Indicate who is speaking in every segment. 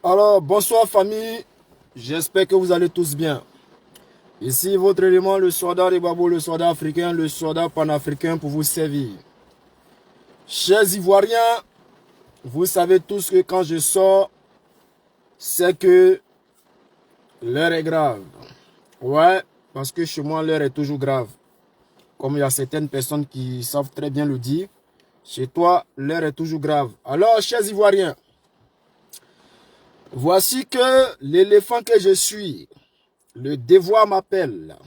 Speaker 1: Alors, bonsoir famille, j'espère que vous allez tous bien. Ici votre élément, le soldat des Babos, le soldat africain, le soldat panafricain pour vous servir. Chers Ivoiriens, vous savez tous que quand je sors, c'est que l'heure est grave. Ouais, parce que chez moi, l'heure est toujours grave. Comme il y a certaines personnes qui savent très bien le dire, chez toi, l'heure est toujours grave. Alors, chers Ivoiriens, voici que l'éléphant que je suis, le devoir m'appelle.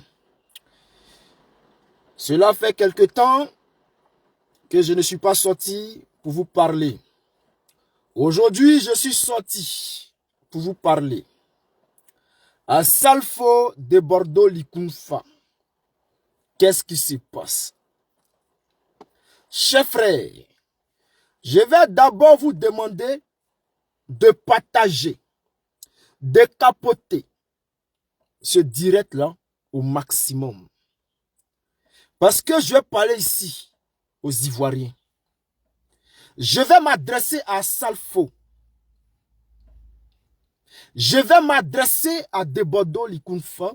Speaker 1: Cela fait quelque temps que je ne suis pas sorti pour vous parler. Aujourd'hui, je suis sorti pour vous parler. À Salfo de Bordeaux, Likunfa, qu'est-ce qui se passe? Chers frères, je vais d'abord vous demander de partager, de capoter ce direct-là au maximum. Parce que je vais parler ici aux Ivoiriens. Je vais m'adresser à Salfo. Je vais m'adresser à Debordo Likunfa.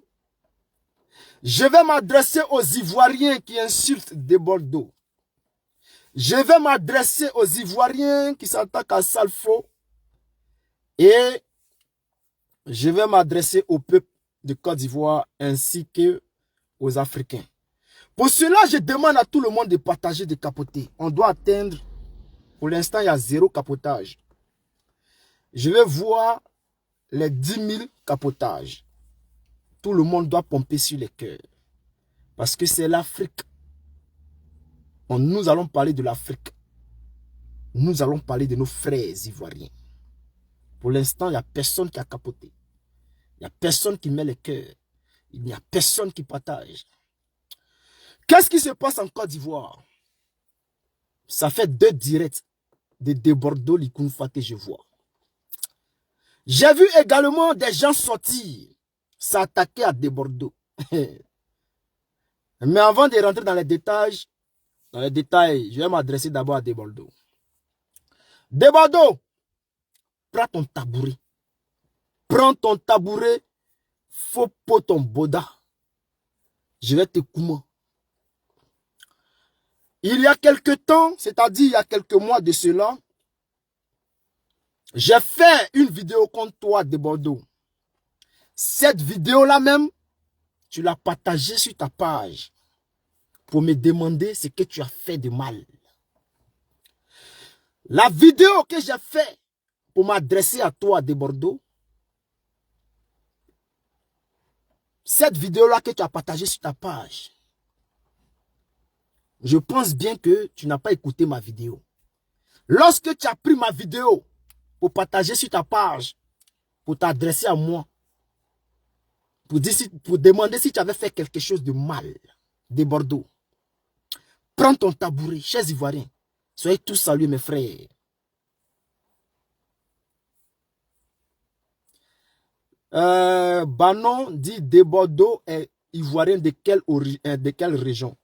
Speaker 1: Je vais m'adresser aux Ivoiriens qui insultent Debordo. Je vais m'adresser aux Ivoiriens qui s'attaquent à Salfo. Et je vais m'adresser au peuple de Côte d'Ivoire ainsi qu'aux Africains. Pour cela, je demande à tout le monde de partager, de capoter. On doit atteindre, pour l'instant, il y a 0 capotage. Je vais voir les 10 000 capotages. Tout le monde doit pomper sur les cœurs. Parce que c'est l'Afrique. Nous allons parler de l'Afrique. Nous allons parler de nos frères ivoiriens. Pour l'instant, il n'y a personne qui a capoté. Il n'y a personne qui met le cœur. Il n'y a personne qui partage. Qu'est-ce qui se passe en Côte d'Ivoire? Ça fait 2 directs de Bordeaux Likunfa que je vois. J'ai vu également des gens sortir, s'attaquer à Bordeaux. Mais avant de rentrer dans les détails, je vais m'adresser d'abord à Bordeaux. Bordeaux, prends ton tabouret. Prends ton tabouret, faut pour ton boda. Je vais te coumer. Il y a quelque temps, c'est-à-dire il y a quelques mois de cela, j'ai fait une vidéo contre toi de Bordeaux. Cette vidéo-là même, tu l'as partagée sur ta page pour me demander ce que tu as fait de mal. La vidéo que j'ai faite pour m'adresser à toi de Bordeaux, cette vidéo-là que tu as partagée sur ta page, je pense bien que tu n'as pas écouté ma vidéo. Lorsque tu as pris ma vidéo pour partager sur ta page, pour t'adresser à moi, pour demander si tu avais fait quelque chose de mal, de Bordeaux, prends ton tabouret, chers Ivoiriens. Soyez tous salués, mes frères. Banon dit de Bordeaux est Ivoirien de quelle région?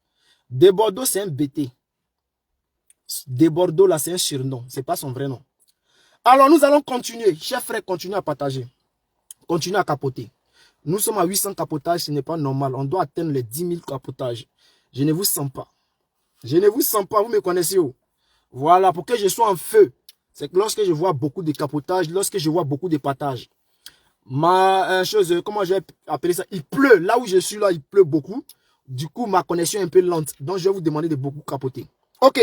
Speaker 1: De Bordeaux, c'est un BT. De Bordeaux, là, c'est un surnom. Ce n'est pas son vrai nom. Alors, nous allons continuer. Chers frères, continuez à partager. Continuez à capoter. Nous sommes à 800 capotages, ce n'est pas normal. On doit atteindre les 10 000 capotages. Je ne vous sens pas. Je ne vous sens pas, vous me connaissez où? Voilà, pour que je sois en feu. C'est que lorsque je vois beaucoup de capotages, lorsque je vois beaucoup de partages, comment je vais appeler ça? Il pleut. Là où je suis, là, il pleut beaucoup. Du coup, ma connexion est un peu lente. Donc, je vais vous demander de beaucoup capoter. Ok.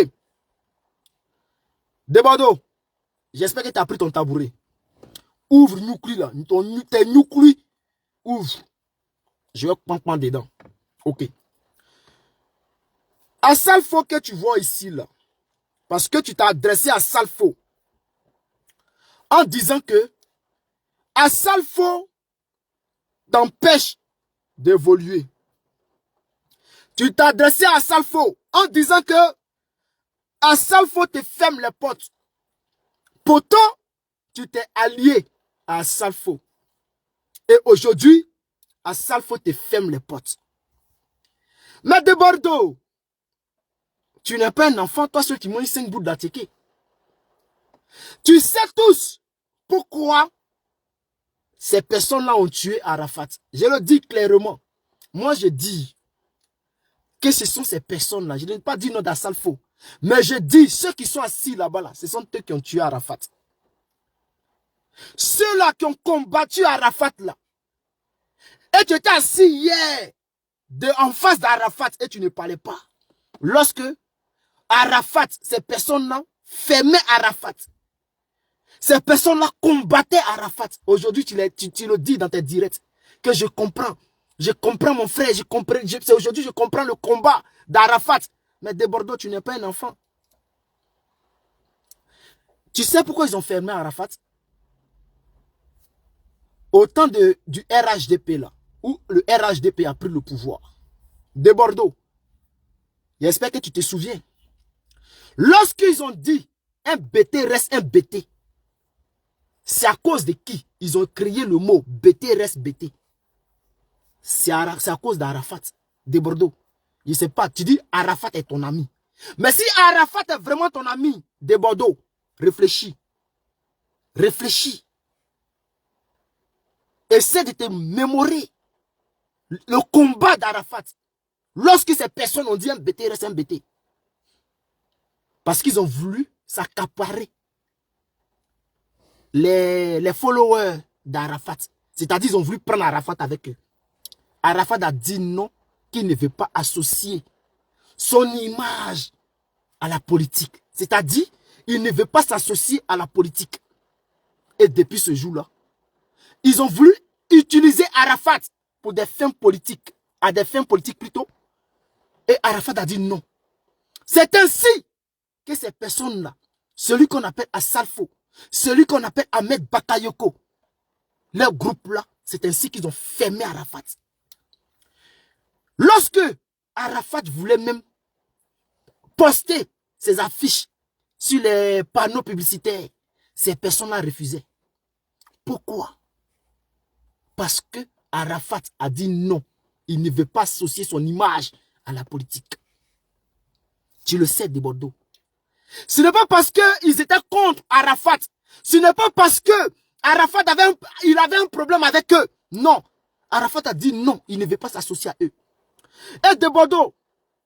Speaker 1: De Bordeaux, j'espère que tu as pris ton tabouret. Ouvre Noukli là. Tes Noukli. Ouvre. Je vais prendre dedans. Ok. À Salfo que tu vois ici là. Parce que tu t'as adressé à Salfo. En disant que à Salfo t'empêche d'évoluer. Tu t'as adressé à Salfo en disant que à Salfo te ferme les portes. Pourtant, tu t'es allié à Salfo. Et aujourd'hui, à Salfo te ferme les portes. Mais de Bordeaux, tu n'es pas un enfant, toi ceux qui mangent 5 bouts d'attiqué. Tu sais tous pourquoi ces personnes-là ont tué Arafat. Je le dis clairement. Moi, je dis que ce sont ces personnes-là. Je ne vais pas dire non d'Assalfo. Mais je dis, ceux qui sont assis là-bas, là, ce sont eux qui ont tué Arafat. Ceux-là qui ont combattu Arafat, là. Et tu étais assis hier, en face d'Arafat, et tu ne parlais pas. Lorsque Arafat, ces personnes-là, fermaient Arafat. Ces personnes-là combattaient Arafat. Aujourd'hui, tu le dis dans tes directs, que je comprends. Je comprends mon frère, aujourd'hui je comprends le combat d'Arafat. Mais de Bordeaux, tu n'es pas un enfant. Tu sais pourquoi ils ont fermé Arafat? Au temps du RHDP là, où le RHDP a pris le pouvoir. De Bordeaux. J'espère que tu te souviens. Lorsqu'ils ont dit un BT reste un BT, c'est à cause de qui ils ont créé le mot BT reste BT. C'est à cause d'Arafat, de Bordeaux. Je ne sais pas, tu dis Arafat est ton ami. Mais si Arafat est vraiment ton ami de Bordeaux, réfléchis. Réfléchis. Essaie de te mémorer le combat d'Arafat. Lorsque ces personnes ont dit un BT reste un BT. Parce qu'ils ont voulu s'accaparer les followers d'Arafat. C'est-à-dire qu'ils ont voulu prendre Arafat avec eux. Arafat a dit non, qu'il ne veut pas associer son image à la politique. C'est-à-dire, il ne veut pas s'associer à la politique. Et depuis ce jour-là, ils ont voulu utiliser Arafat pour des fins politiques, à des fins politiques plutôt. Et Arafat a dit non. C'est ainsi que ces personnes-là, celui qu'on appelle Assalfo, celui qu'on appelle Ahmed Bakayoko, leur groupe-là, c'est ainsi qu'ils ont fermé Arafat. Lorsque Arafat voulait même poster ses affiches sur les panneaux publicitaires, ces personnes-là refusaient. Pourquoi? Parce que Arafat a dit non. Il ne veut pas associer son image à la politique. Tu le sais, de Bordeaux. Ce n'est pas parce qu'ils étaient contre Arafat. Ce n'est pas parce que Arafat avait un problème avec eux. Non. Arafat a dit non. Il ne veut pas s'associer à eux. Et de Bordeaux,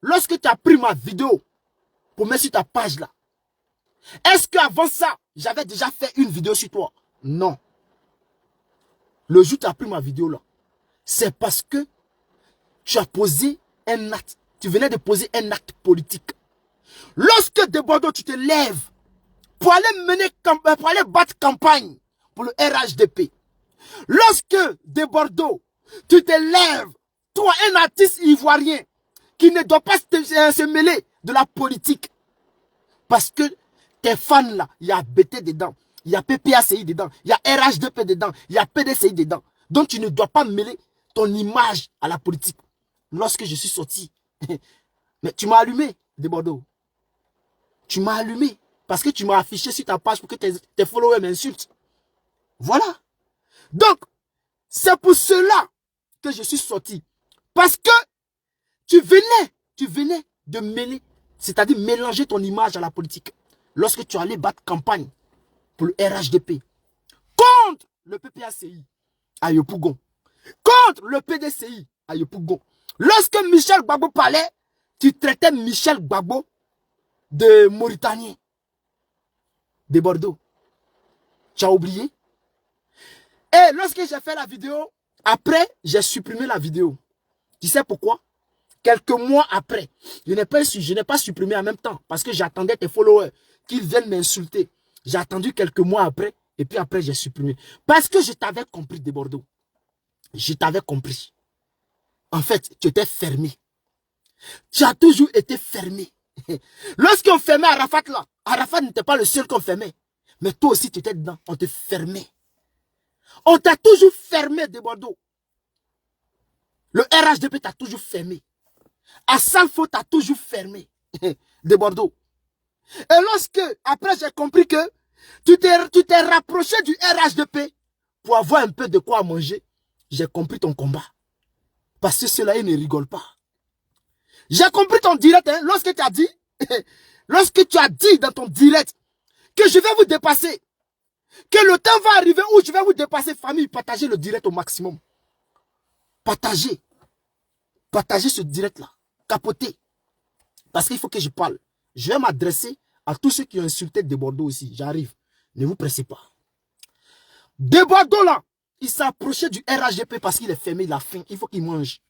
Speaker 1: lorsque tu as pris ma vidéo pour mettre sur ta page là, est-ce qu'avant ça, j'avais déjà fait une vidéo sur toi? Non. Le jour où tu as pris ma vidéo là, c'est parce que tu as posé un acte. Tu venais de poser un acte politique. Lorsque de Bordeaux, tu te lèves pour aller battre campagne pour le RHDP. Lorsque de Bordeaux, tu te lèves, toi, un artiste ivoirien qui ne doit pas se mêler de la politique. Parce que tes fans là, il y a BT dedans, il y a PPACI dedans, il y a RHDP dedans, il y a PDCI dedans. Donc tu ne dois pas mêler ton image à la politique. Lorsque je suis sorti, mais tu m'as allumé, de Bordeaux. Tu m'as allumé parce que tu m'as affiché sur ta page pour que tes followers m'insultent. Voilà. Donc, c'est pour cela que je suis sorti. Parce que tu venais de mêler, c'est-à-dire mélanger ton image à la politique. Lorsque tu allais battre campagne pour le RHDP, contre le PPACI à Yopougon, contre le PDCI à Yopougon. Lorsque Michel Gbagbo parlait, tu traitais Michel Gbagbo de Mauritanien, de Bordeaux. Tu as oublié? Et lorsque j'ai fait la vidéo, après, j'ai supprimé la vidéo. Tu sais pourquoi? Quelques mois après, je n'ai pas supprimé en même temps parce que j'attendais tes followers qu'ils viennent m'insulter. J'ai attendu quelques mois après et puis après j'ai supprimé. Parce que je t'avais compris, de Bordeaux. Je t'avais compris. En fait, tu étais fermé. Tu as toujours été fermé. Lorsqu'on fermait Arafat là, Arafat n'était pas le seul qu'on fermait. Mais toi aussi tu étais dedans, on te fermait. On t'a toujours fermé, de Bordeaux. Le RHDP t'a toujours fermé. Assalfo t'a toujours fermé, de Bordeaux. Et lorsque, après j'ai compris que tu t'es rapproché du RHDP pour avoir un peu de quoi manger, j'ai compris ton combat. Parce que ceux-là, ils ne rigolent pas. J'ai compris ton direct, hein, lorsque tu as dit, dans ton direct, que je vais vous dépasser. Que le temps va arriver où je vais vous dépasser, famille. Partagez le direct au maximum. Partagez. Partagez ce direct-là. Capotez. Parce qu'il faut que je parle. Je vais m'adresser à tous ceux qui ont insulté De Bordeaux aussi. J'arrive. Ne vous pressez pas. De Bordeaux là, il s'est approché du RHDP parce qu'il est fermé, il a faim. Il faut qu'il mange.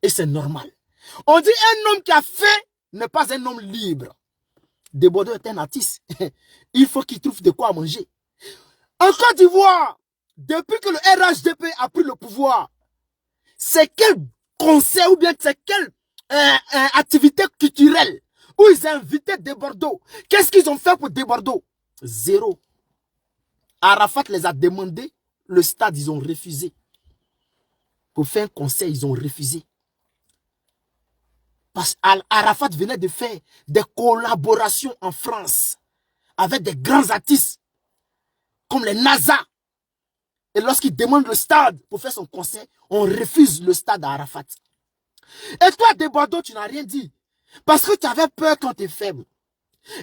Speaker 1: Et c'est normal. On dit un homme qui a faim n'est pas un homme libre. De Bordeaux est un artiste. Il faut qu'il trouve de quoi manger. En Côte d'Ivoire, depuis que le RHDP a pris le pouvoir, c'est quel conseil ou bien c'est quelle activité culturelle où ils ont invité De Bordeaux? Qu'est-ce qu'ils ont fait pour De Bordeaux? Zéro. Arafat les a demandé, le stade, ils ont refusé. Pour faire un conseil, ils ont refusé. Parce qu'Arafat venait de faire des collaborations en France avec des grands artistes comme les NASA. Et lorsqu'il demande le stade pour faire son concert, on refuse le stade à Arafat. Et toi, De Bordeaux, tu n'as rien dit. Parce que tu avais peur quand tu es faible.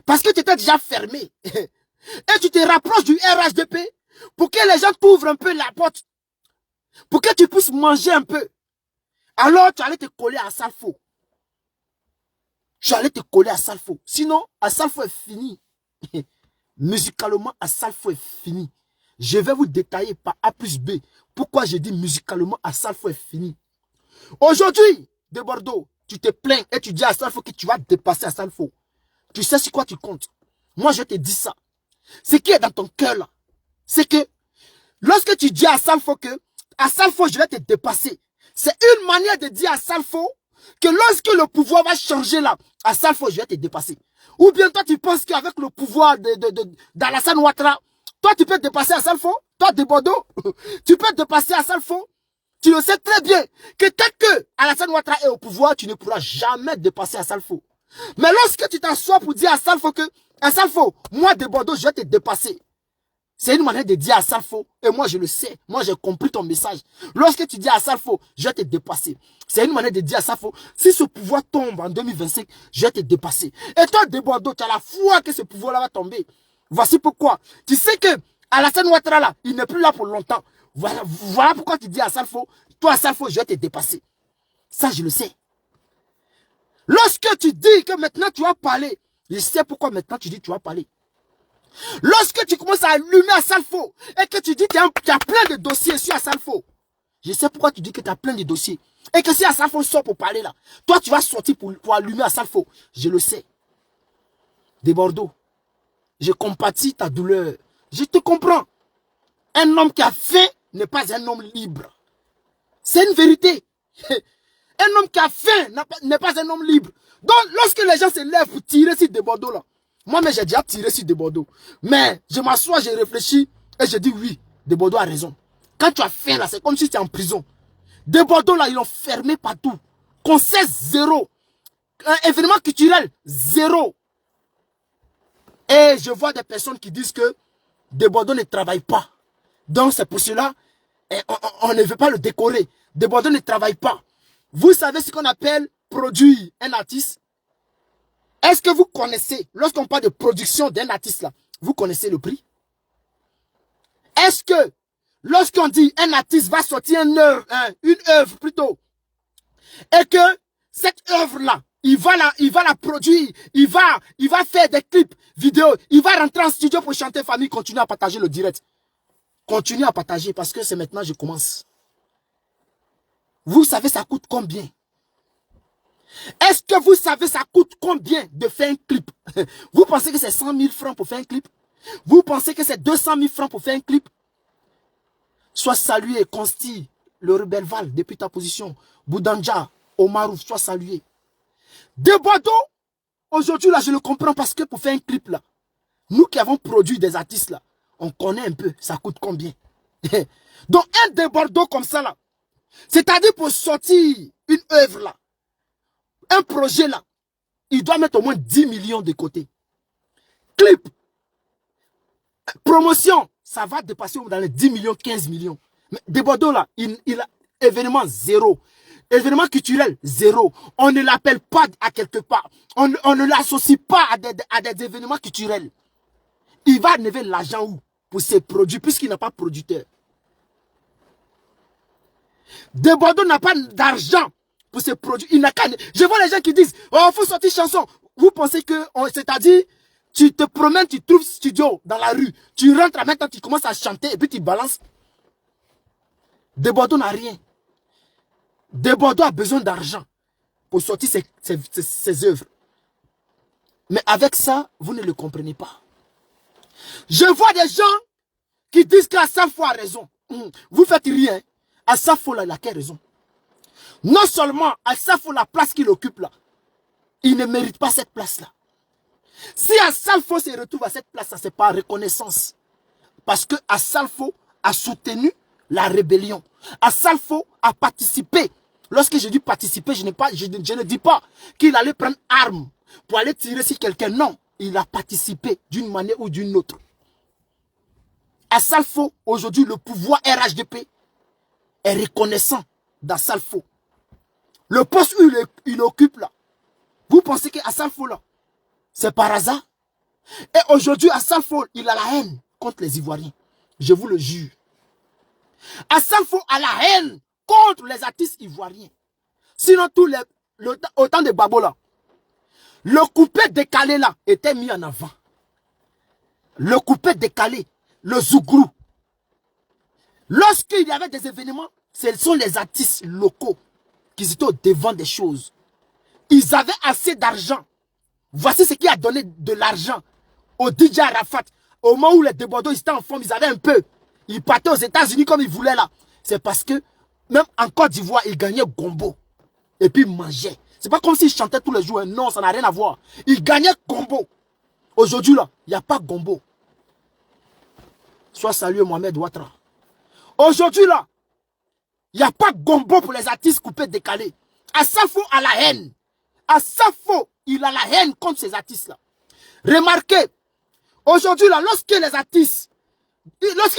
Speaker 1: Parce que tu étais déjà fermé. Et tu te rapproches du RHDP pour que les gens t'ouvrent un peu la porte. Pour que tu puisses manger un peu. Alors, tu allais te coller à Salfo. Tu allais te coller à Salfo. Sinon, à Salfo est fini. Musicalement, à Salfo est fini. Je vais vous détailler par A plus B pourquoi je dis musicalement à Salfo est fini. Aujourd'hui, De Bordeaux, tu te plains et tu dis à Salfo que tu vas dépasser à Salfo. Tu sais sur quoi tu comptes. Moi, je te dis ça. Ce qui est dans ton cœur là, c'est que lorsque tu dis à Salfo que à Salfo, je vais te dépasser, c'est une manière de dire à Salfo que lorsque le pouvoir va changer là, à Salfo, je vais te dépasser. Ou bien toi, tu penses qu'avec le pouvoir d'Alassane Ouattara, toi, tu peux te dépasser à Salfo? Toi, De Bordeaux, tu peux te dépasser à Salfo? Tu le sais très bien que tant que Alassane Ouattara est au pouvoir, tu ne pourras jamais dépasser à Salfo. Mais lorsque tu t'assois pour dire à Salfo que, à Salfo, moi, De Bordeaux, je vais te dépasser. C'est une manière de dire à Salfo, et moi je le sais, moi j'ai compris ton message. Lorsque tu dis à Salfo, je vais te dépasser. C'est une manière de dire à Salfo, si ce pouvoir tombe en 2025, je vais te dépasser. Et toi, De Bordeaux, tu as la foi que ce pouvoir-là va tomber. Voici pourquoi. Tu sais que Alassane Ouattara là, il n'est plus là pour longtemps. Voilà pourquoi tu dis à Salfo, toi à Salfo, je vais te dépasser. Ça, je le sais. Lorsque tu dis que maintenant tu vas parler, je sais pourquoi maintenant tu dis que tu vas parler. Lorsque tu commences à allumer à Salfo et que tu dis que tu as plein de dossiers sur Salfo, je sais pourquoi tu dis que tu as plein de dossiers. Et que si Salfo sort pour parler là, toi tu vas sortir pour allumer à Salfo. Je le sais. De Bordeaux, je compatis ta douleur. Je te comprends. Un homme qui a faim n'est pas un homme libre. C'est une vérité. Un homme qui a faim n'est pas un homme libre. Donc lorsque les gens se lèvent pour tirer sur De Bordeaux là, moi-même, j'ai déjà tiré sur De Bordeaux. Mais je m'assois, je réfléchis et je dis oui, De Bordeaux a raison. Quand tu as faim là, c'est comme si tu es en prison. De Bordeaux là, ils l'ont fermé partout. Conseil zéro. Un événement culturel zéro. Et je vois des personnes qui disent que De Bordeaux ne travaille pas. Donc c'est pour cela, on ne veut pas le décorer. De Bordeaux ne travaille pas. Vous savez ce qu'on appelle produire un artiste? Est-ce que vous connaissez, lorsqu'on parle de production d'un artiste là, vous connaissez le prix? Est-ce que, lorsqu'on dit un artiste va sortir une œuvre plutôt, et que cette œuvre-là, il va la produire, il va faire des clips vidéo, il va rentrer en studio pour chanter famille, continuez à partager le direct. Continuez à partager parce que c'est maintenant que je commence. Vous savez ça coûte combien? Est-ce que vous savez ça coûte combien de faire un clip? Vous pensez que c'est 100 000 francs pour faire un clip? Vous pensez que c'est 200 000 francs pour faire un clip? Sois salué, Consti, le rebelle Val, depuis ta position. Boudanja, Omarouf, sois salué. De Bordeaux, aujourd'hui là, je le comprends parce que pour faire un clip là, nous qui avons produit des artistes là, on connaît un peu, ça coûte combien. Donc un De Bordeaux comme ça là, c'est-à-dire pour sortir une œuvre là, un projet là, il doit mettre au moins 10 millions de côté. Clip, promotion, ça va dépasser dans les 10 millions, 15 millions. Mais De Bordeaux là, il a événement zéro. Événement culturel, zéro. On ne l'appelle pas à quelque part. On ne l'associe pas à des événements culturels. Il va enlever l'argent où? pour ses produits, puisqu'il n'a pas de producteur. De Bordeaux n'a pas d'argent pour ses produits. Il n'a qu'à... Je vois les gens qui disent, oh, il faut sortir chanson. Vous pensez que, c'est-à-dire, tu te promènes, tu trouves studio dans la rue, tu rentres à maintenant, tu commences à chanter et puis tu balances. De Bordeaux n'a rien. De Bordeaux a besoin d'argent pour sortir ses œuvres. Mais avec ça, vous ne le comprenez pas. Je vois des gens qui disent qu'Assafo a raison. Vous faites rien. Assafo là, il a quelle raison? Non seulement Assafo, la place qu'il occupe là, il ne mérite pas cette place-là. Si Assafo se retrouve à cette place-là, c'est par reconnaissance. Parce que Assafo a soutenu la rébellion. Assafo a participé. Lorsque je dis participer, je ne dis pas qu'il allait prendre arme pour aller tirer sur quelqu'un. Non, il a participé d'une manière ou d'une autre. Assafo, aujourd'hui, le pouvoir RHDP est reconnaissant d'Assafo. Le poste où il occupe là, vous pensez qu'Assafo là, c'est par hasard? Et aujourd'hui, Assafo, il a la haine contre les Ivoiriens. Je vous le jure. Assafo a la haine contre les artistes ivoiriens. Sinon, autant de babos là, le coupé décalé là était mis en avant. Le coupé décalé, le zougrou. Lorsqu'il y avait des événements, ce sont les artistes locaux qui étaient au devant des choses. Ils avaient assez d'argent. Voici ce qui a donné de l'argent au DJ Arafat. Au moment où les De Bordeaux étaient en forme, ils avaient un peu. Ils partaient aux États-Unis comme ils voulaient là. C'est parce que même en Côte d'Ivoire, ils gagnaient gombo. Et puis ils mangeaient. C'est pas comme s'ils chantaient tous les jours. Non, ça n'a rien à voir. Ils gagnaient gombo. Aujourd'hui là, il n'y a pas gombo. Sois salué Mohamed Ouattara. Aujourd'hui là, il n'y a pas gombo pour les artistes coupés décalés. Assafo a la haine. Assafo, il a la haine contre ces artistes-là. Remarquez, aujourd'hui là, lorsqu'il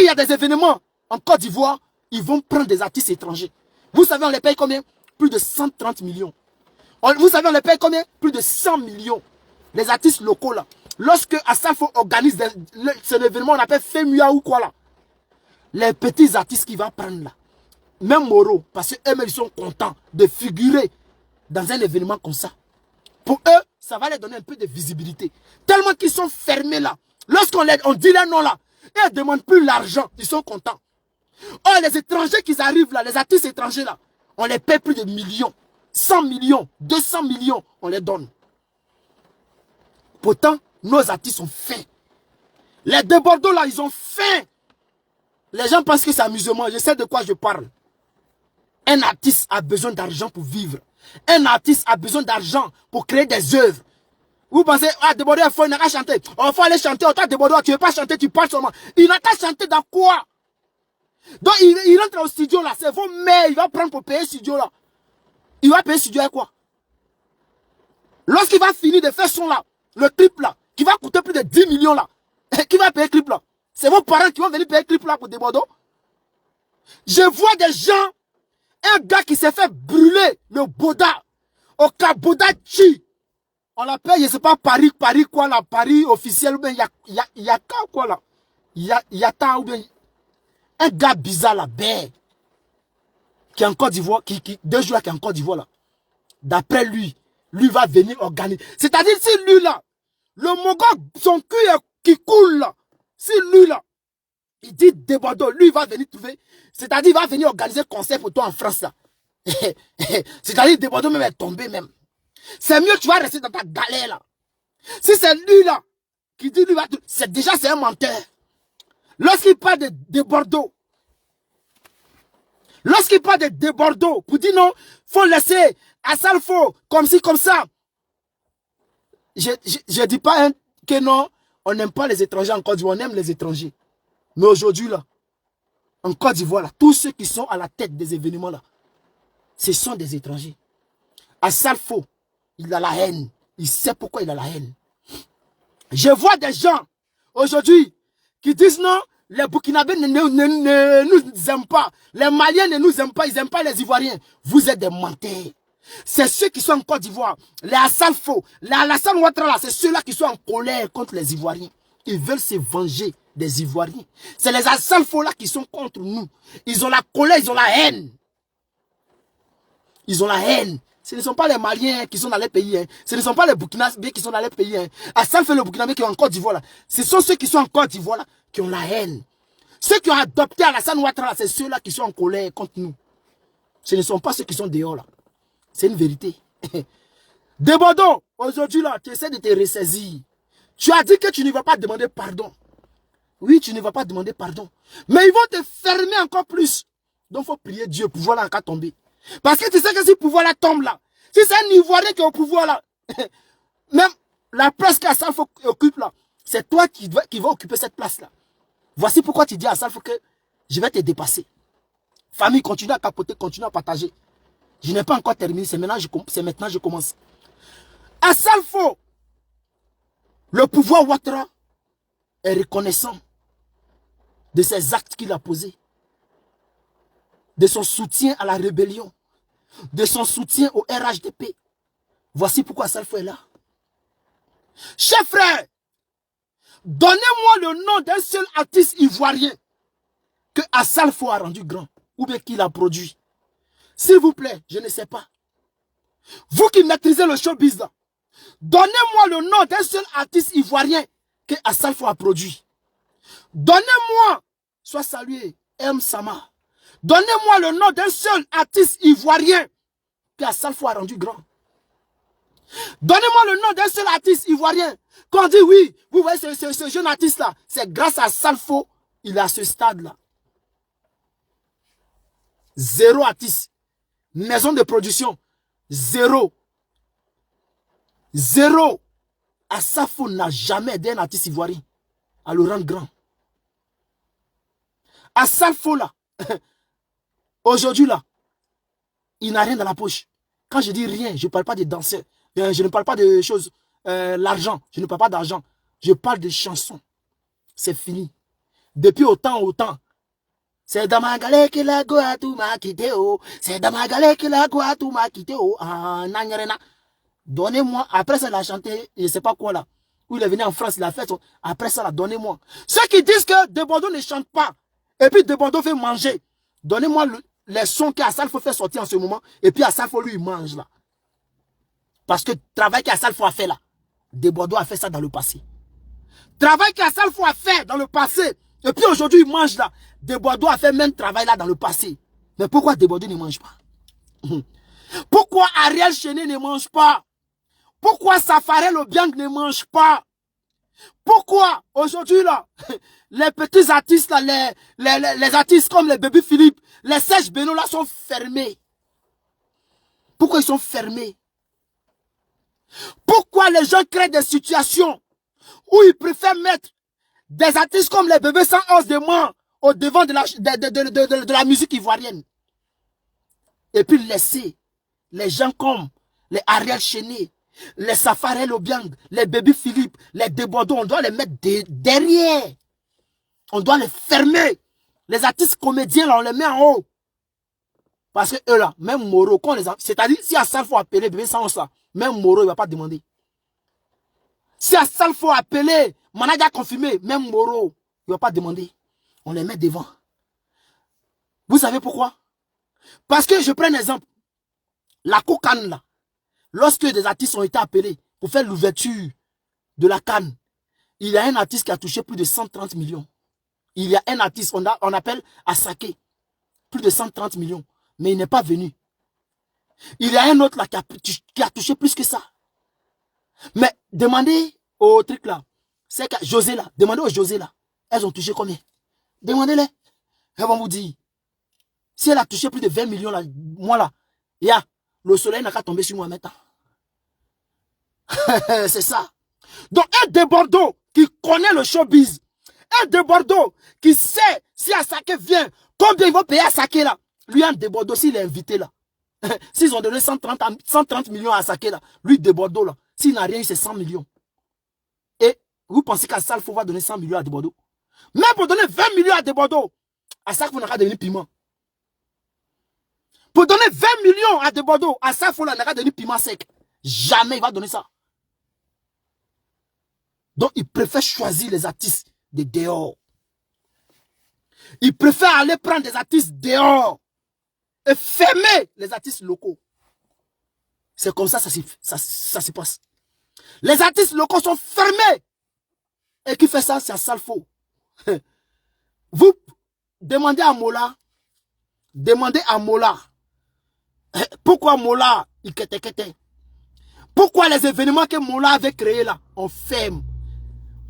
Speaker 1: y a des événements en Côte d'Ivoire, ils vont prendre des artistes étrangers. Vous savez, on les paye combien? Plus de 130 millions. Vous savez, on les paye combien? Plus de 100 millions. Les artistes locaux là. Lorsque Assafo organise cet événement, on appelle FEMUA ou quoi là. Les petits artistes qui vont prendre là. Même Moro, parce qu'eux-mêmes, ils sont contents de figurer dans un événement comme ça. Pour eux, ça va leur donner un peu de visibilité. Tellement qu'ils sont fermés là. Lorsqu'on dit leur nom là, ils ne demandent plus l'argent, ils sont contents. Oh, les étrangers qui arrivent là, les artistes étrangers là, on les paie plus de millions. 100 millions, 200 millions, on les donne. Pourtant, nos artistes ont faim. Les De Bordeaux là, ils ont faim. Les gens pensent que c'est amusement. Je sais de quoi je parle. Un artiste a besoin d'argent pour vivre. Un artiste a besoin d'argent pour créer des œuvres. Vous pensez, ah, De Bordeaux, il n'a qu'à chanter. Il faut aller chanter. Autant De Bordeaux, tu ne veux pas chanter, tu parles seulement. Il n'a qu'à chanter dans quoi? Donc, il rentre au studio là. C'est vos mères, il va prendre pour payer le studio là. Il va payer le studio avec quoi? Lorsqu'il va finir de faire son là, le clip là, qui va coûter plus de 10 millions là, qui va payer le clip là? C'est vos parents qui vont venir payer le clip là pour De Bordeaux. Je vois des gens, un gars qui s'est fait brûler le Boda, au Kabodachi. On l'appelle, je ne sais pas, Paris quoi là, Paris officiel ou bien Yaka quoi là. Yata ou bien. Un gars bizarre là, bête. Qui est en Côte d'Ivoire, 2 jours là, qui est en Côte d'Ivoire là. D'après lui va venir organiser. C'est-à-dire, si lui là, le Mogol, son cul qui coule là, si lui là, il dit De Bordeaux, lui il va venir trouver, c'est-à-dire il va venir organiser un concert pour toi en France là. C'est-à-dire De Bordeaux même est tombé même. C'est mieux tu vas rester dans ta galère là. Si c'est lui là, qui dit lui va, c'est un menteur. Lorsqu'il parle de Bordeaux, lorsqu'il parle de Bordeaux, pour dire non, faut laisser Assafo, comme ci, comme ça. Je dis pas hein, que non, on n'aime pas les étrangers en Côte d'Ivoire, on aime les étrangers. Mais aujourd'hui là, en Côte d'Ivoire là, tous ceux qui sont à la tête des événements là, ce sont des étrangers. Assafo, il a la haine. Il sait pourquoi il a la haine. Je vois des gens aujourd'hui qui disent non, les Burkinabés ne nous aiment pas. Les Maliens ne nous aiment pas, ils n'aiment pas les Ivoiriens. Vous êtes des menteurs. C'est ceux qui sont en Côte d'Ivoire, les Assafo, les Alassane Ouattara, c'est ceux-là qui sont en colère contre les Ivoiriens. Ils veulent se venger des Ivoiriens. C'est les Asalfo là qui sont contre nous. Ils ont la colère, ils ont la haine. Ils ont la haine. Ce ne sont pas les Maliens qui sont dans les pays. Hein. Ce ne sont pas les Burkinabés qui sont dans les pays. Hein. Asalfo et le Burkinabé qui sont en Côte d'Ivoire là. Ce sont ceux qui sont en Côte d'Ivoire là qui ont la haine. Ceux qui ont adopté Alassane Ouattara, c'est ceux-là qui sont en colère contre nous. Ce ne sont pas ceux qui sont dehors là. C'est une vérité. Debodo, aujourd'hui là, tu essaies de te ressaisir. Tu as dit que tu ne vas pas demander pardon. Oui, tu ne vas pas demander pardon. Mais ils vont te fermer encore plus. Donc il faut prier Dieu, pouvoir là encore tomber. Parce que tu sais que si le pouvoir là tombe là, si c'est un Ivoirien qui est au pouvoir là, même la place qu'Asalfo occupe là, c'est toi qui va occuper cette place là. Voici pourquoi tu dis à Asalfo que je vais te dépasser. Famille, continue à capoter, continue à partager. Je n'ai pas encore terminé, c'est maintenant que je commence. Asalfo, le pouvoir Ouattara est reconnaissant de ses actes qu'il a posés, de son soutien à la rébellion, de son soutien au RHDP. Voici pourquoi Asalfo est là. Chers frères, donnez-moi le nom d'un seul artiste ivoirien que Asalfo a rendu grand, ou bien qu'il a produit. S'il vous plaît, je ne sais pas. Vous qui maîtrisez le showbiz là, donnez-moi le nom d'un seul artiste ivoirien que Asalfo a produit. Donnez-moi, soit salué, M. Sama. Donnez-moi le nom d'un seul artiste ivoirien que Asalfo a rendu grand. Donnez-moi le nom d'un seul artiste ivoirien. Quand on dit oui, vous voyez ce jeune artiste là, c'est grâce à Asalfo, il est à ce stade là. Zéro artiste. Maison de production, zéro. Zéro. Asalfo n'a jamais aidé un artiste ivoirien à le rendre grand. Asalfo là, aujourd'hui là, il n'a rien dans la poche. Quand je dis rien, je ne parle pas de danseurs, je ne parle pas de choses, l'argent, je ne parle pas d'argent, je parle de chansons. C'est fini. Depuis autant, c'est dans ma galère que la goa tout m'a quitté, oh. C'est dans ma galère que la goa tout m'a quitté, oh. Ah, donnez-moi, après ça, il a chanté, je ne sais pas quoi là, où il est venu en France, il a fait son, après ça, là, donnez-moi. Ceux qui disent que Debodo ne chante pas, et puis Debodo fait manger, donnez-moi les sons qu'Asalfo fait sortir en ce moment, et puis Asalfo lui, il mange là. Parce que le travail qu'Asalfo a fait là, Debodo a fait ça dans le passé. Travail qu'Asalfo a fait dans le passé, et puis aujourd'hui il mange là. Debodo a fait le même travail là dans le passé. Mais pourquoi Debodo ne mange pas? Pourquoi Ariel Chéné ne mange pas? Pourquoi Safarel Obiang ne mange pas? Pourquoi aujourd'hui là, les petits artistes là, les artistes comme les Baby Philippe, les Serge Beno là sont fermés? Pourquoi ils sont fermés? Pourquoi les gens créent des situations où ils préfèrent mettre des artistes comme les bébés sans os de main au devant de la musique ivoirienne? Et puis laisser les gens comme les Ariel Chéné, les Safarel Obiang, les Baby Philippe, les Debodo, on doit les mettre derrière. On doit les fermer. Les artistes comédiens, là, on les met en haut. Parce que eux là, même Moro, c'est-à-dire si Asalfo appelé bébé sans ça, même Moro, il ne va pas demander. Si Asalfo appelé, manager confirmé, même Moro, il ne va pas demander. On les met devant. Vous savez pourquoi? Parce que je prends un exemple. La Cannes là, lorsque des artistes ont été appelés pour faire l'ouverture de la Cannes, il y a un artiste qui a touché plus de 130 millions. Il y a un artiste, on appelle Asake, plus de 130 millions, mais il n'est pas venu. Il y a un autre là qui a touché plus que ça. Mais demandez au truc là, c'est que José là, demandez aux José là, elles ont touché combien? Demandez-les. Elles vont vous dire. Si elle a touché plus de 20 millions là, moi là, le soleil n'a qu'à tomber sur moi maintenant. C'est ça. Donc un de Bordeaux qui connaît le showbiz, un de Bordeaux qui sait si Asake vient, combien ils vont payer Asake là. Lui un de Bordeaux, s'il est invité là, s'ils ont donné 130 millions à Asake là, lui de Bordeaux là, s'il n'a rien eu c'est 100 millions. Et vous pensez qu'Asalfo va donner 100 millions à de Bordeaux? Même pour donner 20 millions à de Bordeaux, Asalfo n'a qu'à devenir piment. Pour donner 20 millions à de Bordeaux, Asalfo n'a qu'à devenir piment sec. Jamais il va donner ça. Donc il préfère choisir les artistes de dehors. Ils préfèrent aller prendre des artistes dehors et fermer les artistes locaux. C'est comme ça ça se passe. Les artistes locaux sont fermés. Et qui fait ça, c'est un sale faux. Vous demandez à Mola, pourquoi Mola, il kete. Pourquoi les événements que Mola avait créés là, on ferme.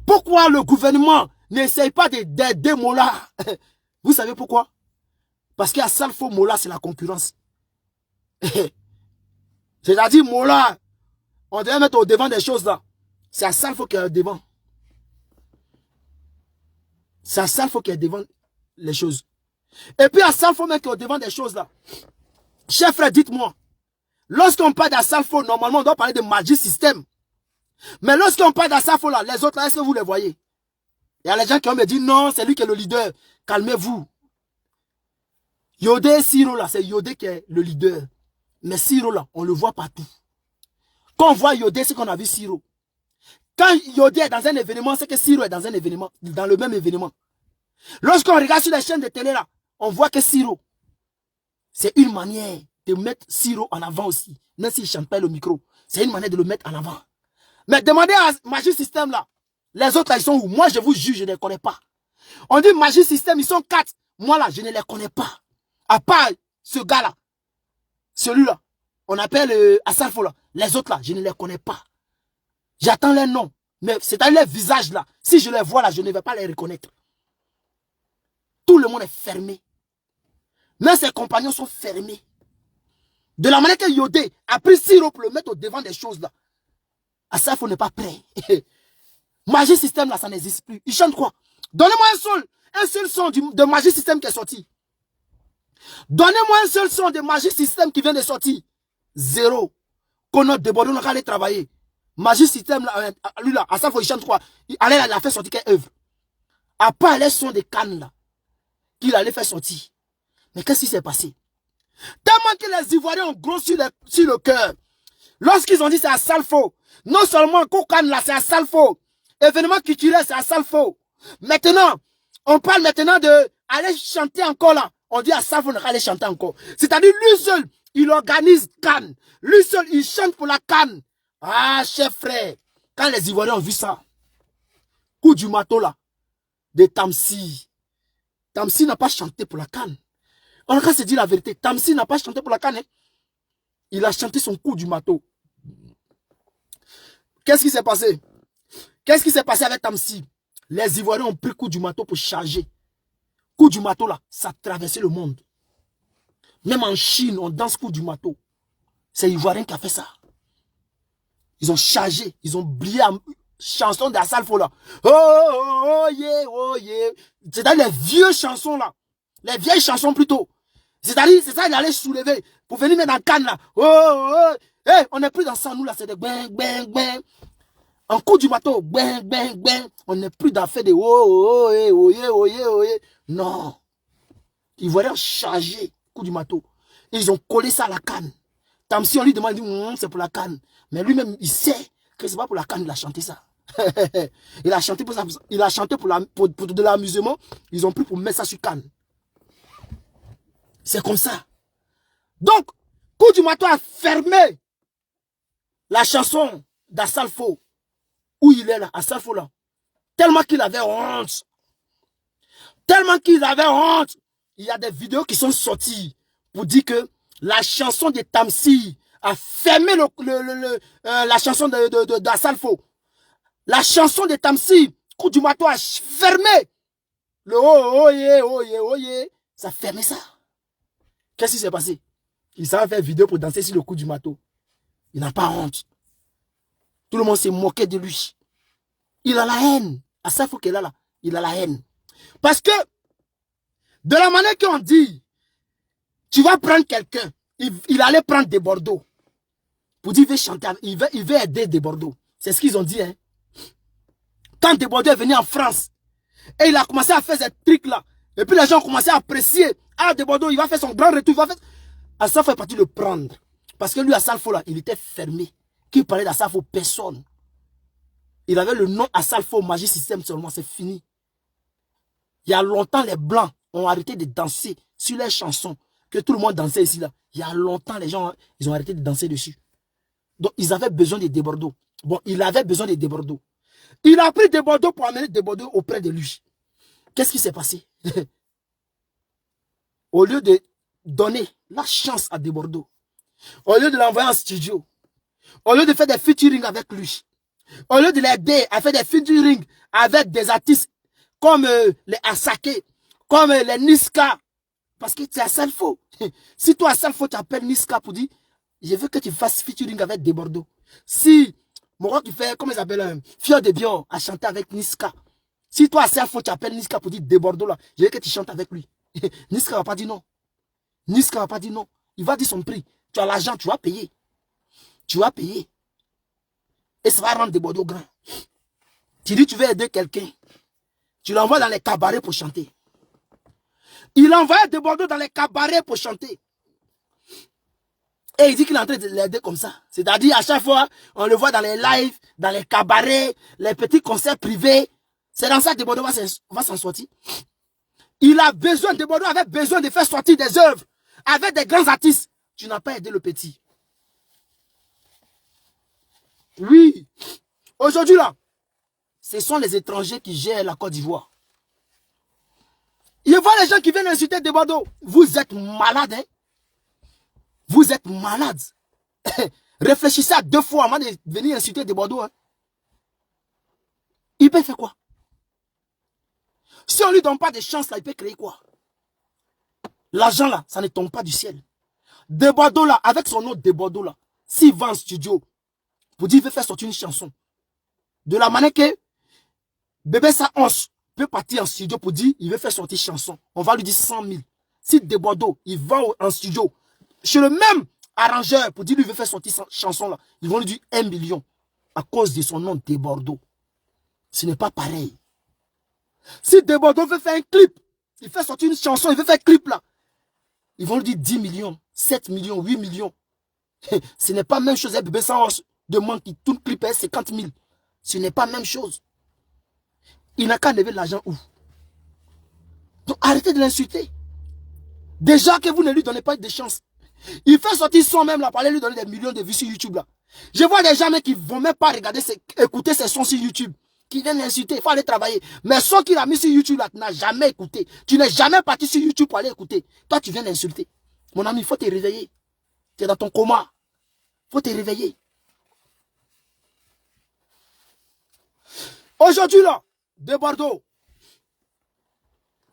Speaker 1: Pourquoi le gouvernement n'essaye pas d'aider Mola? Vous savez pourquoi? Parce qu'à Salfo, Mola, c'est la concurrence. C'est-à-dire, Mola, on devait mettre au devant des choses là. C'est à Salfo qui est au devant. C'est à Salfo qui est devant les choses. Et puis à Salfo même qui est au devant des choses là. Chers frères, dites-moi, lorsqu'on parle d'Assalfo, normalement on doit parler de Magic System. Mais lorsqu'on parle d'Assalfo là, les autres là, est-ce que vous les voyez? Il y a les gens qui vont me dire non, c'est lui qui est le leader. Calmez-vous. Yodé et Siro là, c'est Yodé qui est le leader. Mais Siro là, on le voit partout. Quand on voit Yodé, c'est qu'on a vu Siro. Quand Yodé est dans un événement, c'est que Siro est dans un événement, dans le même événement. Lorsqu'on regarde sur les chaînes de télé là, on voit que Siro, c'est une manière de mettre Siro en avant aussi. Même s'il ne chante pas le micro, c'est une manière de le mettre en avant. Mais demandez à Magic System là, les autres là, ils sont où? Moi, je vous jure, je ne les connais pas. On dit Magic System, ils sont 4. Moi là, je ne les connais pas. À part ce gars-là, celui-là, on appelle Assalfo là. Les autres là, je ne les connais pas. J'attends les noms. Mais c'est-à-dire les visages là. Si je les vois là, je ne vais pas les reconnaître. Tout le monde est fermé. Même ses compagnons sont fermés. De la manière que Yodé a pris Siro pour le mettre au devant des choses là. Assalfo n'est pas prêt. Magic System là, ça n'existe plus. Il chante quoi? Donnez-moi un seul son de Magic System qui est sorti. Donnez-moi un seul son de Magic System qui vient de sortir. Zéro. Qu'on a débordé, on a allé travailler. Magic System là, lui là, Assalfo il chante quoi? Il a fait sortir quelle œuvre? À part les sons de Cannes là, qu'il allait faire sortir. Mais qu'est-ce qui s'est passé? Tellement que les Ivoiriens ont gros sur le cœur. Lorsqu'ils ont dit c'est Assalfo, non seulement Kokan là, c'est Assalfo. Événement culturel, c'est Assalfo. Maintenant, on parle maintenant de aller chanter encore là. On dit Assalfo n'a aller chanter encore. C'est-à-dire lui seul, il organise Cannes. Lui seul, il chante pour la Cannes. Ah, chef frère, quand les Ivoiriens ont vu ça, coup du marteau là, de Tamsi. Tamsi n'a pas chanté pour la Cannes. On va se dire la vérité. Tamsi n'a pas chanté pour la Cannes. Hein? Il a chanté son coup du marteau. Qu'est-ce qui s'est passé? Qu'est-ce qui s'est passé avec Tamsi? Les Ivoiriens ont pris coup du marteau pour charger. Coup du marteau là, ça a traversé le monde. Même en Chine, on danse coup du marteau. C'est Ivoirien qui a fait ça. Ils ont chargé, ils ont brillé en chanson d'Assalfo là. Oh, oh, oh, yeah, oh, yeah. C'est-à-dire les vieux chansons là. Les vieilles chansons plutôt. C'est-à-dire, c'est ça, il allait soulever pour venir mettre dans le canne là. Oh, oh, oh. Hey, on n'est plus dans ça, nous là, c'est des bang, bang, bang. Un coup du marteau, bang, bang, bang. On n'est plus dans fait de oh, oh, oh, oh, yeah, oh, yeah, oh, yeah. Non. Ils voulaient charger, coup du marteau. Ils ont collé ça à la canne. Tamsi, on lui demande, c'est pour la canne. Mais lui-même, il sait que c'est pas pour la canne, il a chanté ça. Il a chanté pour ça. Il a chanté pour de l'amusement. Ils ont pris pour mettre ça sur canne. C'est comme ça. Donc, coup du marteau a fermé la chanson d'Assalfo. Où il est là, Assalfo là. Tellement qu'il avait honte. Tellement qu'il avait honte. Il y a des vidéos qui sont sorties pour dire que la chanson de Tamsi a fermé la chanson d'Assalfo. La chanson de Tamsi, coup du marteau a fermé. Le oh, oh, yeah, oh, yeah, oh, yeah. Ça a fermé ça. Qu'est-ce qui s'est passé? Il s'est fait vidéo pour danser sur le coup du marteau. Il n'a pas honte. Tout le monde s'est moqué de lui. Il a la haine. Assalfo qu'il a là, il a la haine. Parce que, de la manière qu'on dit, tu vas prendre quelqu'un, il allait prendre des Bordeaux. Pour dire, il veut chanter, il veut aider des Bordeaux. C'est ce qu'ils ont dit. Hein. Quand des Bordeaux est venu en France, et il a commencé à faire ces trucs-là, et puis les gens ont commencé à apprécier. Ah, de Bordeaux, il va faire son grand retour. Il va faire... Assalfo est parti le prendre. Parce que lui, Assalfo, là, il était fermé. Qui parlait d'Assalfo, personne. Il avait le nom Assalfo, Magic System seulement, c'est fini. Il y a longtemps, les Blancs ont arrêté de danser sur les chansons que tout le monde dansait ici, là. Il y a longtemps, les gens, ils ont arrêté de danser dessus. Donc, ils avaient besoin de des Bordeaux. Bon, il avait besoin de des Bordeaux. Il a pris des Bordeaux pour amener des Bordeaux auprès de lui. Qu'est-ce qui s'est passé? Au lieu de donner la chance à des Bordeaux, au lieu de l'envoyer en studio, au lieu de faire des featuring avec lui, au lieu de l'aider à faire des featuring avec des artistes comme les Asake, comme les Niska, parce que c'est à Salfo. Si toi à Salfo tu appelles Niska pour dire, je veux que tu fasses featuring avec des Bordeaux. Si Moro qui fait, comment ils appellent, Fior de Bion a chanté avec Niska. Si toi à Salfo tu appelles Niska pour dire des Bordeaux là, je veux que tu chantes avec lui. Niska va pas dire non. Niska va pas dire non. Il va dire son prix. Tu as l'argent, tu vas payer. Tu vas payer. Et ça va rendre des Bordeaux grands. Tu dis tu veux aider quelqu'un. Tu l'envoies dans les cabarets pour chanter. Il envoie des Bordeaux dans les cabarets pour chanter. Et il dit qu'il est en train de l'aider comme ça. C'est-à-dire, à chaque fois, on le voit dans les lives, dans les cabarets, les petits concerts privés. C'est dans ça que des Bordeaux va s'en sortir. Il a besoin, des Bordeaux avait besoin de faire sortir des œuvres avec des grands artistes. Tu n'as pas aidé le petit. Oui. Aujourd'hui, là, ce sont les étrangers qui gèrent la Côte d'Ivoire. Il voit les gens qui viennent insulter des Bordeaux. Vous êtes malades, hein? Vous êtes malades. Réfléchissez à 2 fois avant de venir insulter des Bordeaux. Hein? Il peut faire quoi? Si on ne lui donne pas de chance, là, il peut créer quoi? L'argent, là, ça ne tombe pas du ciel. Des Bordeaux, là, avec son nom des Bordeaux, là, s'il va en studio, pour dire qu'il veut faire sortir une chanson, de la manière que Bébé Sa-Once peut partir en studio pour dire qu'il veut faire sortir une chanson, on va lui dire 100 000. Si des Bordeaux, il va en studio, chez le même arrangeur, pour dire qu'il veut faire sortir cette chanson-là, ils vont lui dire 1 million à cause de son nom des Bordeaux. Ce n'est pas pareil. Si des Bordeaux veut faire un clip, il fait sortir une chanson, il veut faire un clip là, ils vont lui dire 10 millions, 7 millions, 8 millions. Ce n'est pas la même chose. Bébé Sa-Once demande qu'il tourne clip à 50 000. Ce n'est pas la même chose. Il n'a qu'à lever l'argent où? Donc arrêtez de l'insulter. Déjà que vous ne lui donnez pas de chance. Il fait sortir son même là, pour aller lui donner des millions de vues sur YouTube là. Je vois des gens qui ne vont même pas regarder, écouter ses sons sur YouTube. Qui viennent l'insulter, il faut aller travailler. Mais son qu'il a mis sur YouTube là, tu n'as jamais écouté. Tu n'es jamais parti sur YouTube pour aller écouter. Toi, tu viens l'insulter. Mon ami, il faut te réveiller. Tu es dans ton coma. Il faut te réveiller. Aujourd'hui là, de Bordeaux,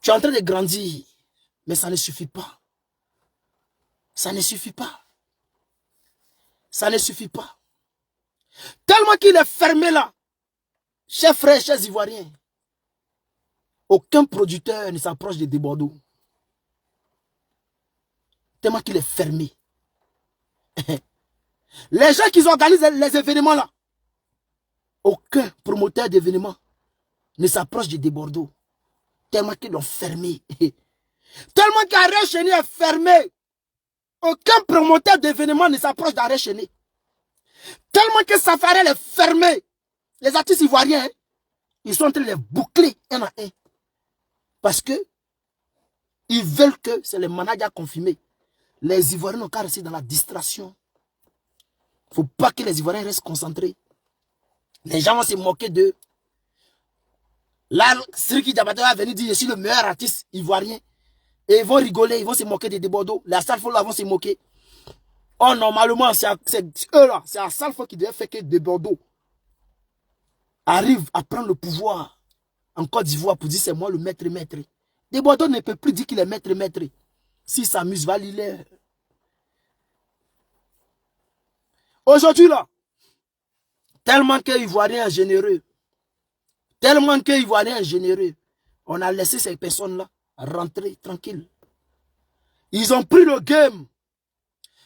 Speaker 1: tu es en train de grandir. Mais ça ne suffit pas. Ça ne suffit pas. Ça ne suffit pas. Tellement qu'il est fermé là. Chers frères, chers Ivoiriens, aucun producteur ne s'approche de Bordeaux. Tellement qu'il est fermé. Les gens qui organisent les événements là, aucun promoteur d'événements ne s'approche de Bordeaux. Tellement qu'ils l'ont fermé. Tellement qu'Arrêt Chéné est fermé. Aucun promoteur d'événements ne s'approche d'Arrêt Chéné. Tellement que Safarel est fermé. Les artistes ivoiriens, hein, ils sont en train de les boucler un à un. Parce que ils veulent que c'est les managers confirmés. Les Ivoiriens n'ont qu'à rester dans la distraction. Il ne faut pas que les Ivoiriens restent concentrés. Les gens vont se moquer d'eux. Là, Sriki Diabaté va venir dire je suis le meilleur artiste ivoirien. Et ils vont rigoler, ils vont se moquer de Bordeaux. Les Salfo là vont se moquer. Oh, normalement, c'est eux là, c'est à Salfo qui devait faire que de Bordeaux arrive à prendre le pouvoir en Côte d'Ivoire pour dire c'est moi le maître. De Bordeaux ne peut plus dire qu'il est maître. S'il s'amuse, va l'île. Aujourd'hui là, tellement que Ivoirien est généreux, on a laissé ces personnes là rentrer tranquille. Ils ont pris le game.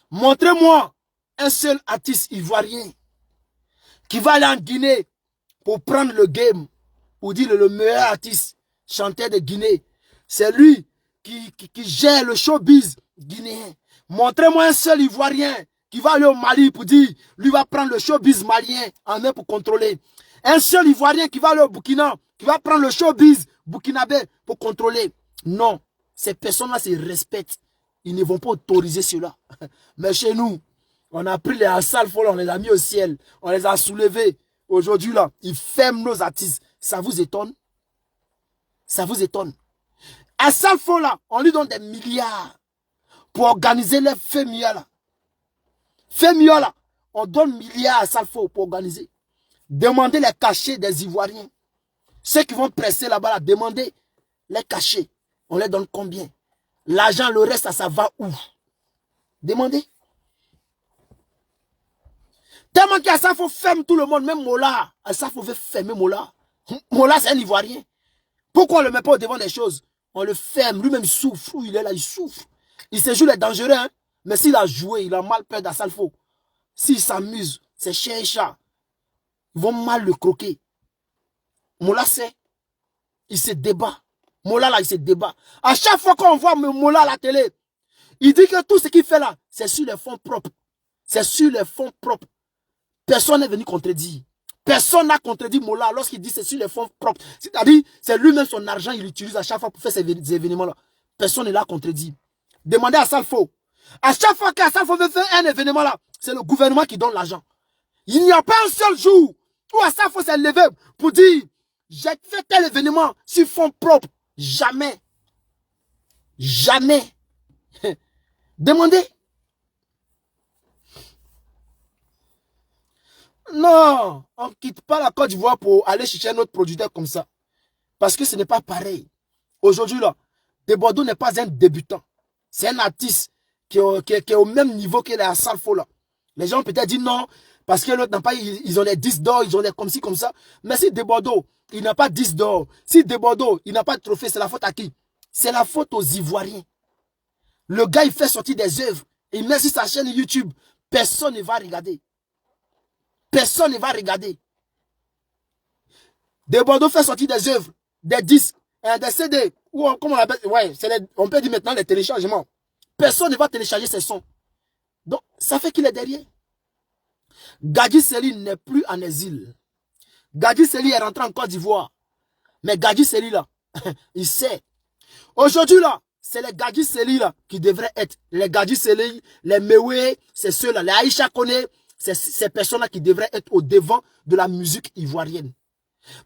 Speaker 1: Montrez-moi un seul artiste ivoirien qui va aller en Guinée pour prendre le game, pour dire le meilleur artiste chanteur de Guinée. C'est lui qui gère le showbiz guinéen. Montrez-moi un seul Ivoirien qui va aller au Mali pour dire, lui va prendre le showbiz malien en main pour contrôler. Un seul Ivoirien qui va aller au Burkina, qui va prendre le showbiz burkinabé pour contrôler. Non. Ces personnes-là se respectent. Ils ne vont pas autoriser cela. Mais chez nous, on a pris les Assalfo, on les a mis au ciel. On les a soulevés. Aujourd'hui, là, ils ferment nos artistes. Ça vous étonne? Ça vous étonne? Assalfo, là, on lui donne des milliards pour organiser les FEMIA, là. FEMIA, là, on donne milliards à Assalfo pour organiser. Demandez les cachets des Ivoiriens. Ceux qui vont presser là-bas, là, demandez les cachets. On les donne combien? L'argent, le reste, ça va où? Demandez. Tellement qu'Assalfo ferme tout le monde, même Mola. Assalfo veut fermer Mola. Mola, c'est un Ivoirien. Pourquoi on ne le met pas au devant des choses? On le ferme. Lui-même, il souffre. Il est là, il souffre. Il se joue les dangereux, hein? Mais s'il a joué, il a mal peur d'Assalfo. S'il s'amuse, c'est chien et chat. Ils vont mal le croquer. Mola sait. Il se débat. Mola là, il se débat. À chaque fois qu'on voit Mola à la télé, il dit que tout ce qu'il fait là, c'est sur les fonds propres. C'est sur les fonds propres. Personne n'est venu contredire. Personne n'a contredit Mola lorsqu'il dit c'est sur les fonds propres. C'est-à-dire, c'est lui-même son argent, il l'utilise à chaque fois pour faire ces événements-là. Personne ne l'a contredit. Demandez à Assalfo. À chaque fois qu'Assalfo veut faire un événement là, c'est le gouvernement qui donne l'argent. Il n'y a pas un seul jour où Assalfo s'est levé pour dire j'ai fait tel événement sur fonds propres. Jamais. Jamais. Demandez. Non, on ne quitte pas la Côte d'Ivoire pour aller chercher un autre producteur comme ça. Parce que ce n'est pas pareil. Aujourd'hui, là, Debordo n'est pas un débutant. C'est un artiste qui est au même niveau que les Assalfo, là. Les gens peut-être disent non, parce que l'autre n'a pas, ils ont des 10 d'or, ils ont des comme ci, comme ça. Mais si Debordo, il n'a pas 10 d'or, si Debordo, il n'a pas de trophée, c'est la faute à qui? C'est la faute aux Ivoiriens. Le gars, il fait sortir des œuvres. Il met sur sa chaîne YouTube. Personne ne va regarder. Personne ne va regarder. Debordo fait sortir des œuvres, des disques, des CD, ou comment on appelle, ouais, on peut dire maintenant les téléchargements. Personne ne va télécharger ces sons. Donc, ça fait qu'il est derrière. Gadji Seli n'est plus en exil. Gadji Seli est rentré en Côte d'Ivoire. Mais Gadji Seli là, il sait. Aujourd'hui là, c'est les Gadji Seli là qui devraient être. Les Gadji Seli, les Mewe, c'est ceux-là. Les Aïcha Kone, c'est ces personnes-là qui devraient être au devant de la musique ivoirienne.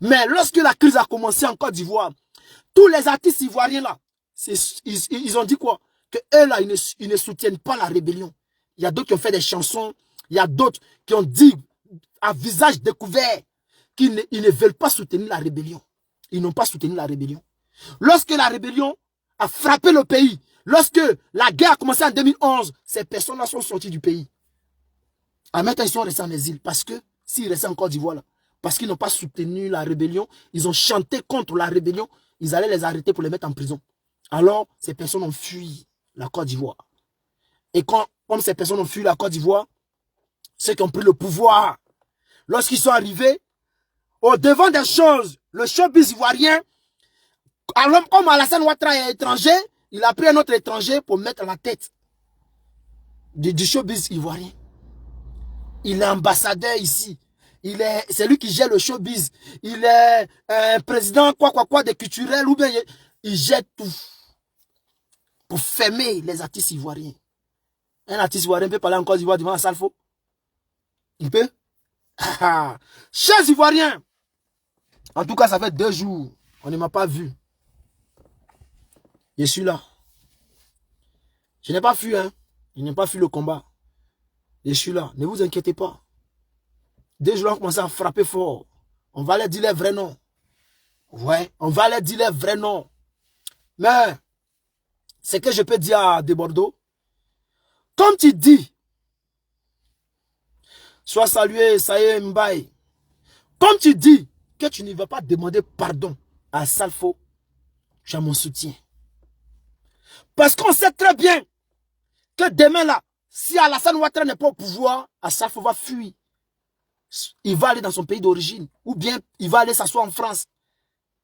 Speaker 1: Mais lorsque la crise a commencé en Côte d'Ivoire, tous les artistes ivoiriens là, ils ont dit quoi? Que eux là, ils ne soutiennent pas la rébellion. Il y a d'autres qui ont fait des chansons, il y a d'autres qui ont dit à visage découvert qu'ils ne veulent pas soutenir la rébellion. Ils n'ont pas soutenu la rébellion. Lorsque la rébellion a frappé le pays, lorsque la guerre a commencé en 2011, ces personnes-là sont sorties du pays. En même temps, ils sont restés en exil parce que s'ils restaient en Côte d'Ivoire là, parce qu'ils n'ont pas soutenu la rébellion, ils ont chanté contre la rébellion, ils allaient les arrêter pour les mettre en prison. Alors, ces personnes ont fui la Côte d'Ivoire. Et comme ces personnes ont fui la Côte d'Ivoire, ceux qui ont pris le pouvoir, lorsqu'ils sont arrivés, au devant des choses, le showbiz ivoirien, alors, comme Alassane Ouattara est étranger, il a pris un autre étranger pour mettre à la tête du showbiz ivoirien. Il est ambassadeur ici. C'est lui qui gère le showbiz. Il est président quoi de culturel ou bien il gère tout pour fermer les artistes ivoiriens. Un artiste ivoirien peut parler en Côte d'Ivoire devant Assalfo. Il peut. Chers Ivoiriens, en tout cas ça fait 2 jours, on ne m'a pas vu. Je suis là. Je n'ai pas fui, hein. Je n'ai pas fui le combat. Je suis là. Ne vous inquiétez pas. Dès jours, on commence à frapper fort. On va leur dire les vrais noms. Ouais, on va leur dire les vrais noms. Mais, ce que je peux dire à Debordo, comme tu dis, sois salué, ça y est, Mbaye. Comme tu dis que tu ne vas pas demander pardon à Assalfo, tu as mon soutien. Parce qu'on sait très bien que demain là, si Alassane Ouattara n'est pas au pouvoir, Assalfo va fuir. Il va aller dans son pays d'origine. Ou bien il va aller s'asseoir en France.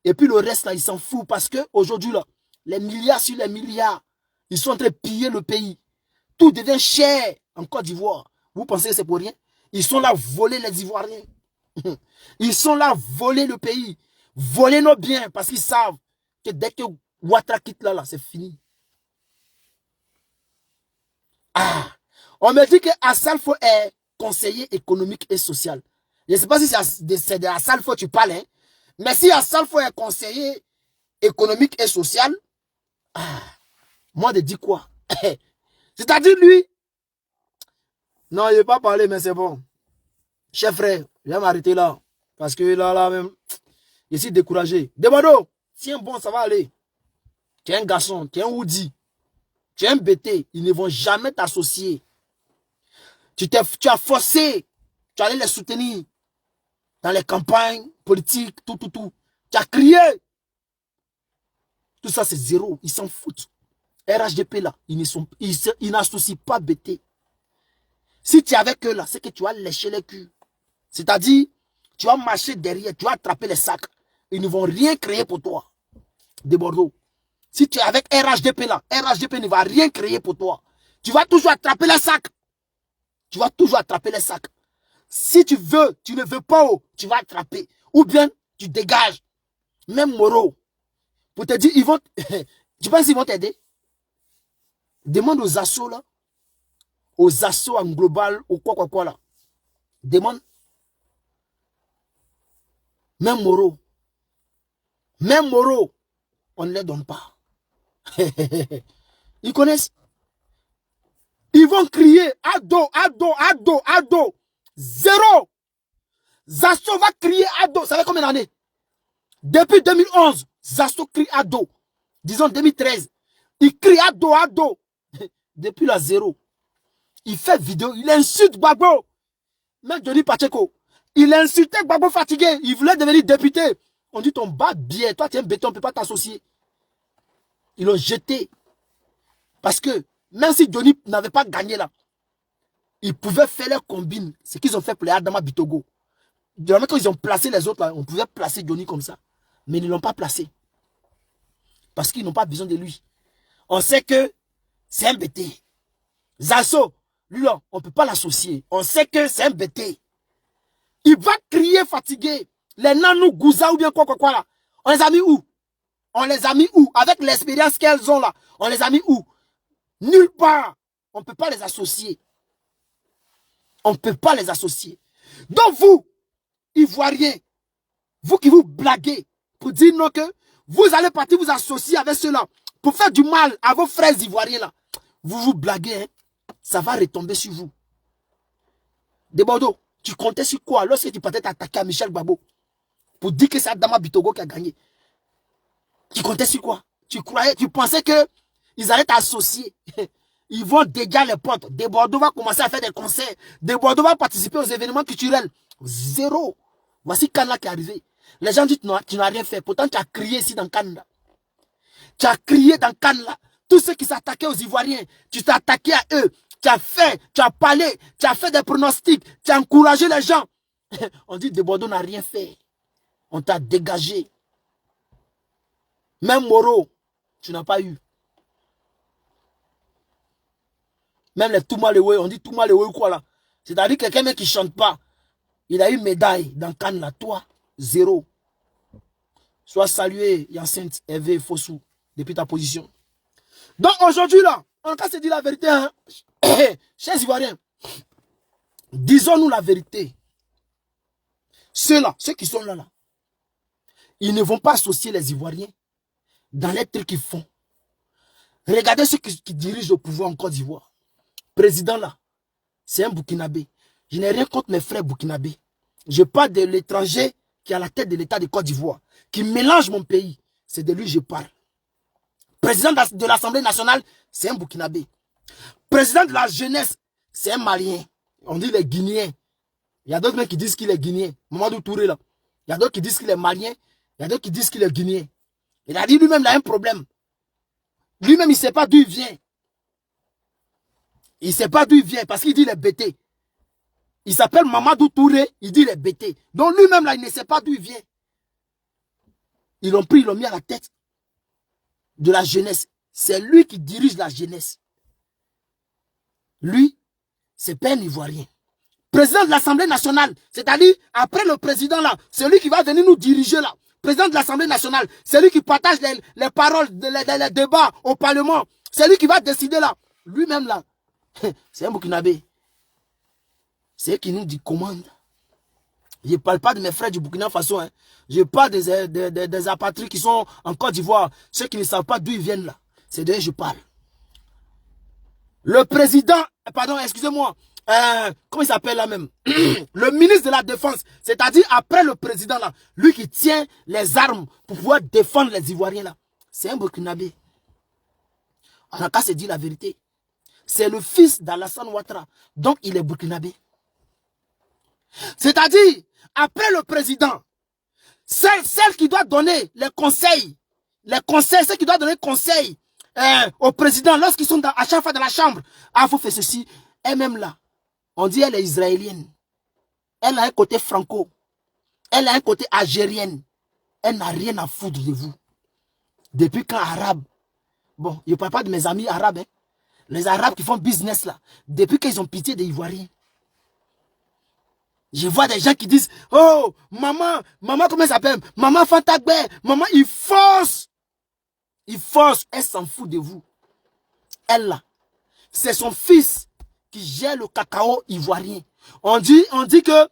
Speaker 1: Et puis le reste là, il s'en fout. Parce qu'aujourd'hui là, les milliards sur les milliards, ils sont en train de piller le pays. Tout devient cher en Côte d'Ivoire. Vous pensez que c'est pour rien? Ils sont là à voler les Ivoiriens. Ils sont là à voler le pays. Voler nos biens. Parce qu'ils savent que dès que Ouattara quitte là, c'est fini. Ah, on me dit que Assalfo est conseiller économique et social. Je ne sais pas si c'est de Assalfo tu parles, hein? Mais si Assalfo est conseiller économique et social, ah, moi je dis quoi? C'est-à-dire lui, non, il ne veut pas parler, mais c'est bon. Chef frère, je vais m'arrêter là. Parce que là même, je suis découragé. Demando, tiens bon, ça va aller. Tu es un garçon, tu es un Woody, tu es un BT, ils ne vont jamais t'associer. Tu as forcé, tu allais les soutenir dans les campagnes politiques, tout. Tu as crié. Tout ça, c'est zéro. Ils s'en foutent. RHDP là, ils n'associent pas BT. Si tu es avec eux là, c'est que tu vas lécher les culs. C'est-à-dire, tu vas marcher derrière, tu vas attraper les sacs. Ils ne vont rien créer pour toi. De Bordeaux. Si tu es avec RHDP là, RHDP ne va rien créer pour toi. Tu vas toujours attraper les sacs. Tu vas toujours attraper les sacs. Si tu veux, tu ne veux pas, tu vas attraper. Ou bien, tu dégages. Même Moreau. Pour te dire, ils vont... Tu penses qu'ils vont t'aider? Demande aux assos là. Aux assos en global, ou quoi là. Demande. Même Moreau. Même Moreau, on ne les donne pas. Ils connaissent. Ils vont crier ado. Zéro. Zasso va crier ado. Ça fait combien d'années? Depuis 2011, Zasso crie ado. Disons 2013. Il crie ado. Depuis la zéro. Il fait vidéo. Il insulte Gbagbo. Même Johnny Pacheco. Il insultait Gbagbo fatigué. Il voulait devenir député. On dit ton bas bien. Toi, tu es un béton. On ne peut pas t'associer. Ils l'ont jeté. Parce que même si Johnny n'avait pas gagné là, ils pouvaient faire leur combine. Ce qu'ils ont fait pour les Adama Bitogo. Quand ils ont placé les autres là, on pouvait placer Johnny comme ça. Mais ils ne l'ont pas placé. Parce qu'ils n'ont pas besoin de lui. On sait que c'est un BT. Zasso, lui là, on ne peut pas l'associer. On sait que c'est un BT. Il va crier fatigué. Les Nanou Gouza ou bien quoi là. On les a mis où? On les a mis où? Avec l'expérience qu'elles ont là. On les a mis où? Nulle part. On ne peut pas les associer. On ne peut pas les associer. Donc vous, Ivoiriens, vous qui vous blaguez pour dire non que vous allez partir vous associer avec ceux-là pour faire du mal à vos frères Ivoiriens là. Vous vous blaguez, hein? Ça va retomber sur vous. De Bordeaux, tu comptais sur quoi lorsque tu partais t'attaquer à Michel Gbagbo pour dire que c'est Adama Bitogo qui a gagné? Tu comptais sur quoi? Tu pensais que ils allaient t'associer. Ils vont dégager les portes. De Bordeaux va commencer à faire des concerts. De Bordeaux va participer aux événements culturels. Zéro. Voici Cannes qui est arrivé. Les gens disent tu n'as rien fait. Pourtant, tu as crié ici dans Cannes. Tu as crié dans Cannes. Tous ceux qui s'attaquaient aux Ivoiriens, tu t'es attaqué à eux. Tu as fait, tu as parlé, tu as fait des pronostics. Tu as encouragé les gens. On dit de Bordeaux n'a rien fait. On t'a dégagé. Même Moreau, tu n'as pas eu. Même les Toumalewe, on dit Toumalewe ou quoi là. C'est-à-dire quelqu'un qui ne chante pas. Il a eu médaille dans Cannes là. Toi, zéro. Sois salué, Yacinthe Hervé Fossou, depuis ta position. Donc aujourd'hui là, on va se dire la vérité, hein. Chers Ivoiriens, disons-nous la vérité. Ceux-là, ceux qui sont là, ils ne vont pas associer les Ivoiriens dans les trucs qu'ils font. Regardez ceux qui dirigent le pouvoir en Côte d'Ivoire. Président là, c'est un Burkinabé. Je n'ai rien contre mes frères burkinabés. Je parle de l'étranger qui est à la tête de l'État de Côte d'Ivoire, qui mélange mon pays. C'est de lui que je parle. Président de l'Assemblée nationale, c'est un Burkinabé. Président de la jeunesse, c'est un Malien. On dit les Guinéens. Il y a d'autres mecs qui disent qu'il est Guinéen. Mamadou Touré là. Il y a d'autres qui disent qu'il est Malien. Il y a d'autres qui disent qu'il est Guinéen. Il a dit lui-même, il a un problème. Lui-même, il ne sait pas d'où il vient. Il ne sait pas d'où il vient parce qu'il dit il est bêté. Il s'appelle Mamadou Touré, il dit il est bêté. Donc lui-même là, il ne sait pas d'où il vient. Ils l'ont pris, ils l'ont mis à la tête de la jeunesse. C'est lui qui dirige la jeunesse. Lui, c'est pas un Ivoirien. Président de l'Assemblée nationale, c'est-à-dire après le président là, c'est lui qui va venir nous diriger là. Président de l'Assemblée nationale, c'est lui qui partage les paroles, les débats au Parlement. C'est lui qui va décider là. Lui-même là, C'est un Burkinabé. C'est eux qui nous dit commande. Je ne parle pas de mes frères du Burkina Faso. Hein. Je parle des apatrides qui sont en Côte d'Ivoire. Ceux qui ne savent pas d'où ils viennent là. C'est d'eux que je parle. Le président, pardon, excusez-moi. Comment il s'appelle là même? Le ministre de la Défense. C'est-à-dire après le président là. Lui qui tient les armes pour pouvoir défendre les Ivoiriens là. C'est un Burkinabé. On n'a qu'à se dire la vérité. C'est le fils d'Alassane Ouattara. Donc il est Burkinabé. C'est-à-dire, après le président, celle qui doit donner les conseils, celle qui doit donner conseil au président lorsqu'ils sont à chaque fois dans la chambre. Ah, faut faire ceci. Elle-même là, on dit elle est israélienne. Elle a un côté franco. Elle a un côté algérienne. Elle n'a rien à foutre de vous. Depuis quand arabe? Bon, je ne parle pas de mes amis arabes. Hein. Les arabes qui font business là. Depuis qu'ils ont pitié des Ivoiriens. Je vois des gens qui disent, oh, maman, comment elle s'appelle? Maman Fantagbe, maman, il force. Il force, elle s'en fout de vous. Elle là, c'est son fils qui gère le cacao ivoirien. On dit que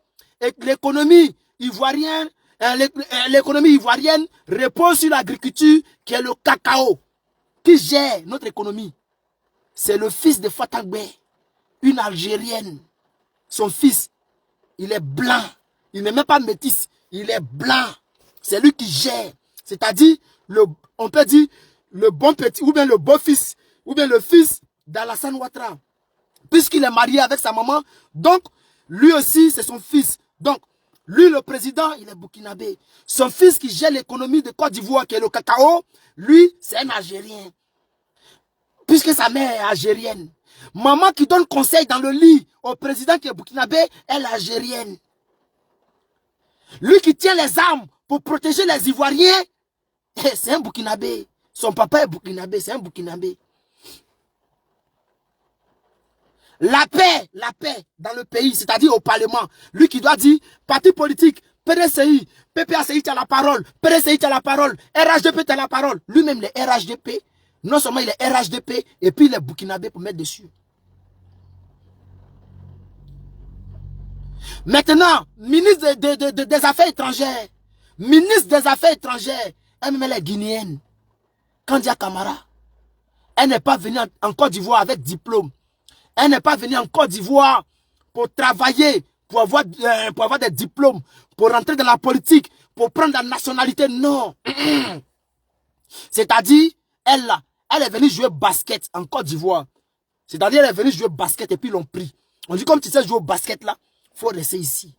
Speaker 1: l'économie ivoirienne, repose sur l'agriculture qui est le cacao, qui gère notre économie. C'est le fils de Fantagbe, une Algérienne. Son fils. Il est blanc. Il n'est même pas métis. Il est blanc. C'est lui qui gère. C'est-à-dire, on peut dire, le bon petit, ou bien le beau-fils, ou bien le fils d'Alassane Ouattara. Puisqu'il est marié avec sa maman, donc, lui aussi, c'est son fils. Donc, lui, le président, il est burkinabé. Son fils qui gère l'économie de Côte d'Ivoire, qui est le cacao, lui, c'est un Algérien. Puisque sa mère est algérienne. Maman qui donne conseil dans le lit au président qui est burkinabé, elle est algérienne. Lui qui tient les armes pour protéger les Ivoiriens, c'est un burkinabé. Son papa est burkinabé, c'est un burkinabé. La paix dans le pays, c'est-à-dire au Parlement. Lui qui doit dire, parti politique, PDCI, PPACI, tu as la parole, PDCI, tu as la parole, RHDP, tu as la parole. Lui-même, les RHDP, non seulement il est RHDP, et puis il est burkinabé pour mettre dessus. Maintenant, ministre des Affaires étrangères, elle-même elle est guinéenne. Kandia Camara, elle n'est pas venue en Côte d'Ivoire avec diplôme. Elle n'est pas venue en Côte d'Ivoire pour travailler, pour avoir des diplômes, pour rentrer dans la politique, pour prendre la nationalité. Non. C'est-à-dire, elle est venue jouer basket en Côte d'Ivoire. C'est-à-dire, elle est venue jouer basket et puis l'ont pris. On dit, comme tu sais jouer au basket là, il faut rester ici.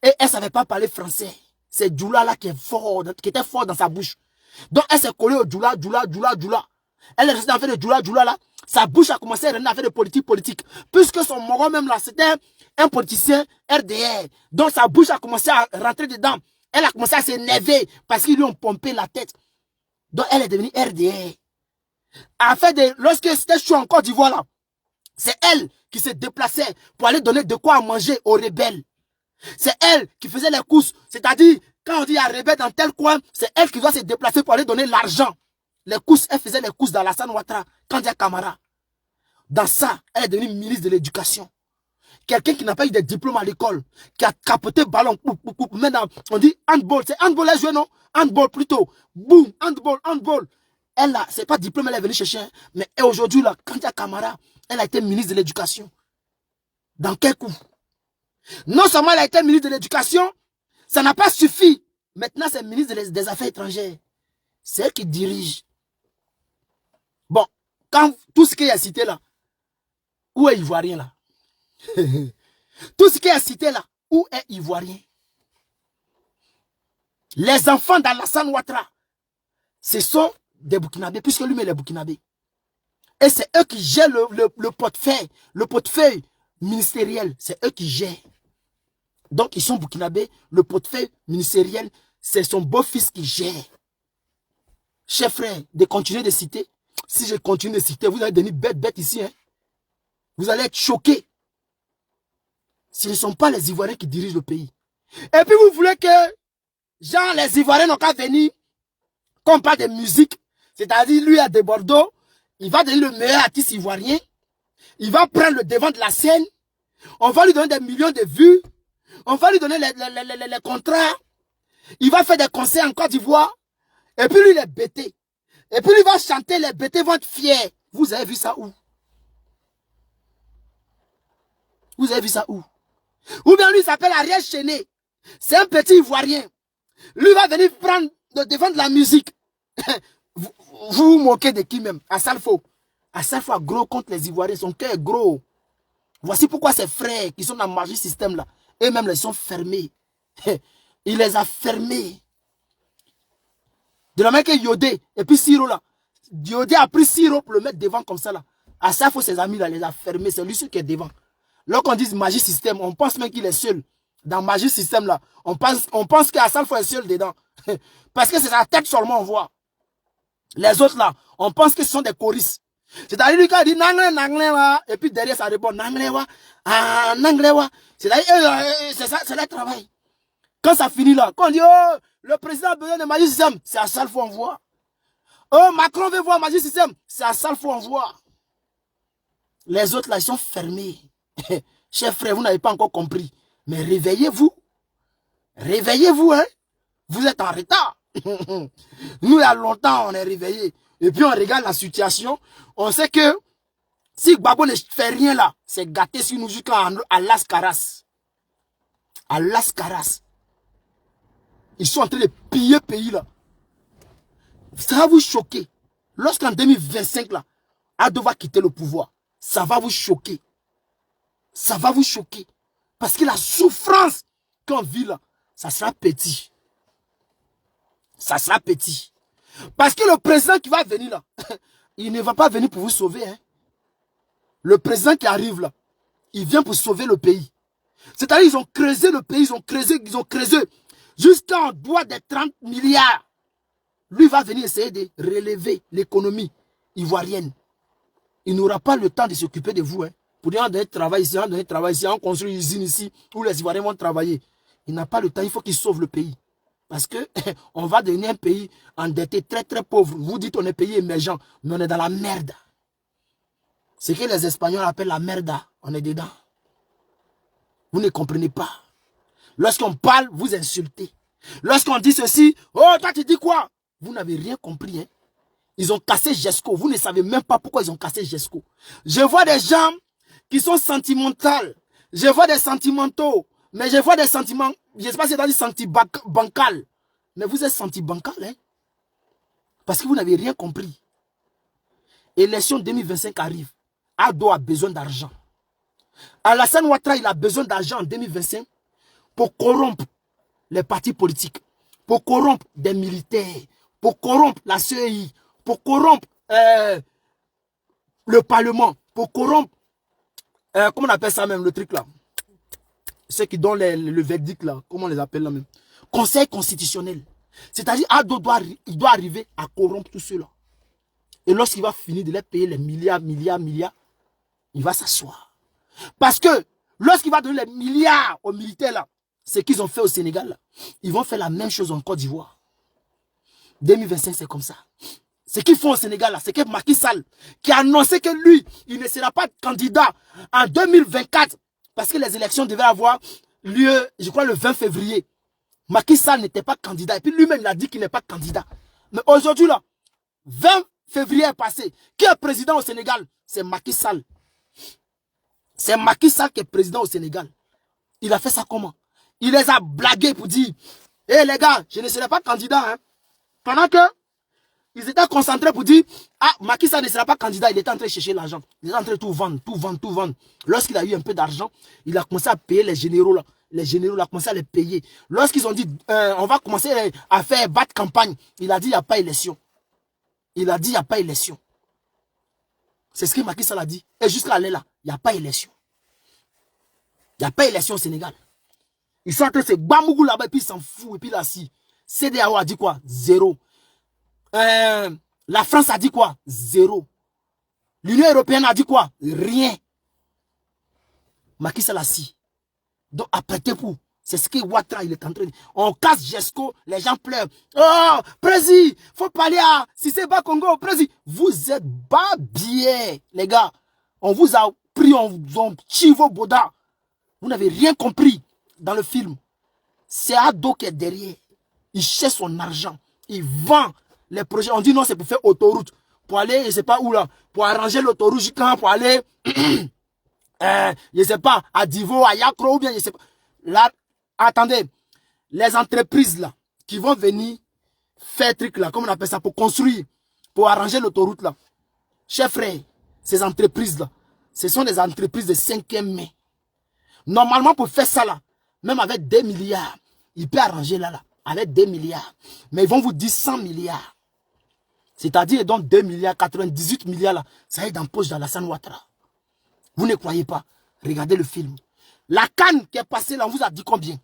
Speaker 1: Et elle ne savait pas parler français. C'est Djoula là qui était fort dans sa bouche. Donc, elle s'est collée au Djoula. Elle est restée en fait de Djoula là. Sa bouche a commencé à revenir à faire de politique. Puisque son moron même là, c'était un politicien RDR. Donc, sa bouche a commencé à rentrer dedans. Elle a commencé à s'énerver parce qu'ils lui ont pompé la tête. Donc, elle est devenue RDR. Lorsque c'était chaud en Côte d'Ivoire là, c'est elle qui se déplaçait pour aller donner de quoi à manger aux rebelles. C'est elle qui faisait les courses. C'est-à-dire, quand on dit à rebelle dans tel coin, c'est elle qui doit se déplacer pour aller donner l'argent. Les courses, elle faisait les courses d'Alassane Ouattara, Kandia Camara. Dans ça, elle est devenue ministre de l'Éducation. Quelqu'un qui n'a pas eu de diplôme à l'école, qui a capoté ballon. Maintenant, on dit handball. C'est handball, elle joue, non? Handball plutôt. Boum, handball. Elle là, c'est pas diplôme, elle est venue chercher. Mais aujourd'hui, là, Kandia Camara, elle a été ministre de l'Éducation. Dans quel coup? Non seulement elle a été ministre de l'Éducation, ça n'a pas suffi. Maintenant, c'est ministre des Affaires étrangères. C'est elle qui dirige. Bon, quand tout ce qui est cité là, où est Ivoirien là? Tout ce qui est cité là, où est Ivoirien? Les enfants d'Alassane Ouattara, ce sont des Burkinabés, puisque lui-même est Burkinabé. Et c'est eux qui gèrent le portefeuille ministériel. C'est eux qui gèrent. Donc, ils sont Burkinabés. Le portefeuille ministériel, c'est son beau-fils qui gère. Chers frères, de continuer de citer. Si je continue de citer, vous allez devenir bête ici. Hein. Vous allez être choqués. Ce ne sont pas les Ivoiriens qui dirigent le pays. Et puis, vous voulez que, genre, les Ivoiriens n'ont qu'à venir, qu'on parle de musique, c'est-à-dire, lui, à de Bordeaux, il va devenir le meilleur artiste ivoirien. Il va prendre le devant de la scène. On va lui donner des millions de vues. On va lui donner les contrats. Il va faire des concerts en Côte d'Ivoire. Et puis lui, il est bêté. Et puis lui va chanter, les bêtés vont être fiers. Vous avez vu ça où? Vous avez vu ça où? Ou bien lui s'appelle Ariel Chené. C'est un petit Ivoirien. Lui va venir prendre le devant de la musique. Vous vous moquez de qui même? À Salfo. À Salfo, gros contre les Ivoiriens. Son cœur est gros. Voici pourquoi ses frères qui sont dans le Magic System là, eux-mêmes les sont fermés. Il les a fermés. De la même que Yodé et puis Siro là. Yodé a pris Siro pour le mettre devant comme ça là. À Salfo, ses amis là, les a fermés. C'est lui seul qui est devant. Lorsqu'on dit Magic System, on pense même qu'il est seul. Dans Magic System là, on pense qu'à Salfo est seul dedans. Parce que c'est sa tête seulement on voit. Les autres là, on pense que ce sont des choristes. C'est-à-dire lui qui a dit nangle nangle et puis derrière ça répond nangle wa ah nangle wa. C'est-à-dire c'est ça, c'est le travail. Quand ça finit là, quand on dit oh le président a besoin de Magic System, c'est à Salfo on voit. Oh Macron veut voir Magic System, c'est à Salfo on voit. Les autres là ils sont fermés. Chers frères, vous n'avez pas encore compris. Mais réveillez-vous. Réveillez-vous, hein. Vous êtes en retard. Nous, il y a longtemps, on est réveillés. Et puis, on regarde la situation. On sait que si Gbagbo ne fait rien là, c'est gâté sur nous jusqu'à Las Caras. À Las Caras. Ils sont en train de piller le pays là. Ça va vous choquer. Lorsqu'en 2025 là, Ado va quitter le pouvoir, ça va vous choquer. Ça va vous choquer. Parce que la souffrance qu'on vit là, ça sera petit. Ça sera petit. Parce que le président qui va venir là, il ne va pas venir pour vous sauver. Hein. Le président qui arrive là, il vient pour sauver le pays. C'est-à-dire ils ont creusé le pays, ils ont creusé. Jusqu'à on doit des 30 milliards. Lui va venir essayer de relever l'économie ivoirienne. Il n'aura pas le temps de s'occuper de vous. Hein. Pour dire on donne travail ici, on construit une usine ici, où les Ivoiriens vont travailler. Il n'a pas le temps, il faut qu'il sauve le pays. Parce que on va devenir un pays endetté, très très pauvre. Vous dites on est pays émergent, mais on est dans la merde. Ce que les Espagnols appellent la merda, on est dedans. Vous ne comprenez pas. Lorsqu'on parle, vous insultez. Lorsqu'on dit ceci, oh toi tu dis quoi? Vous n'avez rien compris. Hein? Ils ont cassé GESCO. Vous ne savez même pas pourquoi ils ont cassé GESCO. Je vois des gens qui sont sentimentaux. Je vois des sentimentaux. Mais je vois des sentiments, je ne sais pas si c'est dans les senti-bancal. Mais vous êtes senti-bancal, hein? Parce que vous n'avez rien compris. Élection 2025 arrive. Ado a besoin d'argent. Alassane Ouattara, il a besoin d'argent en 2025 pour corrompre les partis politiques, pour corrompre des militaires, pour corrompre la CEI, pour corrompre le Parlement, pour corrompre, comment on appelle ça même, le truc là? Ceux qui donnent le verdict là, comment on les appelle là même? Conseil constitutionnel. C'est-à-dire, Ado il doit arriver à corrompre tout cela. Et lorsqu'il va finir de les payer les milliards, il va s'asseoir. Parce que lorsqu'il va donner les milliards aux militaires là, ce qu'ils ont fait au Sénégal là, ils vont faire la même chose en Côte d'Ivoire. 2025, c'est comme ça. Ce qu'ils font au Sénégal là, c'est que Macky Sall, qui a annoncé que lui, il ne sera pas candidat en 2024, parce que les élections devaient avoir lieu, je crois, le 20 février. Macky Sall n'était pas candidat. Et puis lui-même, il a dit qu'il n'est pas candidat. Mais aujourd'hui, là, 20 février est passé. Qui est président au Sénégal? C'est Macky Sall. C'est Macky Sall qui est président au Sénégal. Il a fait ça comment? Il les a blagués pour dire, hé les gars, je ne serai pas candidat. Hein. Pendant que ils étaient concentrés pour dire, ah, Macky Sall ne sera pas candidat, il était en train de chercher l'argent. Il était en train de tout vendre. Lorsqu'il a eu un peu d'argent, il a commencé à payer les généraux là. Les généraux, il a commencé à les payer. Lorsqu'ils ont dit, on va commencer à faire battre campagne, il a dit, il n'y a pas élection. Il a dit, il n'y a pas élection. C'est ce que Macky Sall a dit. Et jusqu'à là, il n'y a pas élection. Il n'y a pas élection au Sénégal. Ils sont en train de se bamougou là-bas et puis ils s'en foutent. Et puis là, si. CEDEAO a dit quoi? 0. La France a dit quoi? 0. L'Union européenne a dit quoi? Rien. Macky Sall a si. Donc, apprêtez-vous. C'est ce que Ouattara, il est en train de dire. On casse GESCO, les gens pleurent. Oh, président, faut parler à Cissé Bakongo, président. Vous êtes pas bien, les gars. On vous a pris, on vous a tué vos bodas. Vous n'avez rien compris dans le film. C'est Ado qui est derrière. Il cherche son argent. Il vend les projets. On dit non, c'est pour faire autoroute. Pour aller, je ne sais pas où là. Pour arranger l'autoroute jusqu'à pour aller, je ne sais pas, à Divo, à Yakro, ou bien je ne sais pas. Là, attendez. Les entreprises là, qui vont venir faire truc là, comme on appelle ça, pour construire, pour arranger l'autoroute là. Chers frères, ces entreprises là, ce sont des entreprises de 5e main. Normalement, pour faire ça là, même avec 2 milliards, il peut arranger là, avec 2 milliards. Mais ils vont vous dire 100 milliards. C'est-à-dire, donc 2 milliards, 98 milliards là, ça est dans la poche d'Alassane Ouattara. Vous ne croyez pas? Regardez le film. La canne qui est passée là, on vous a dit combien?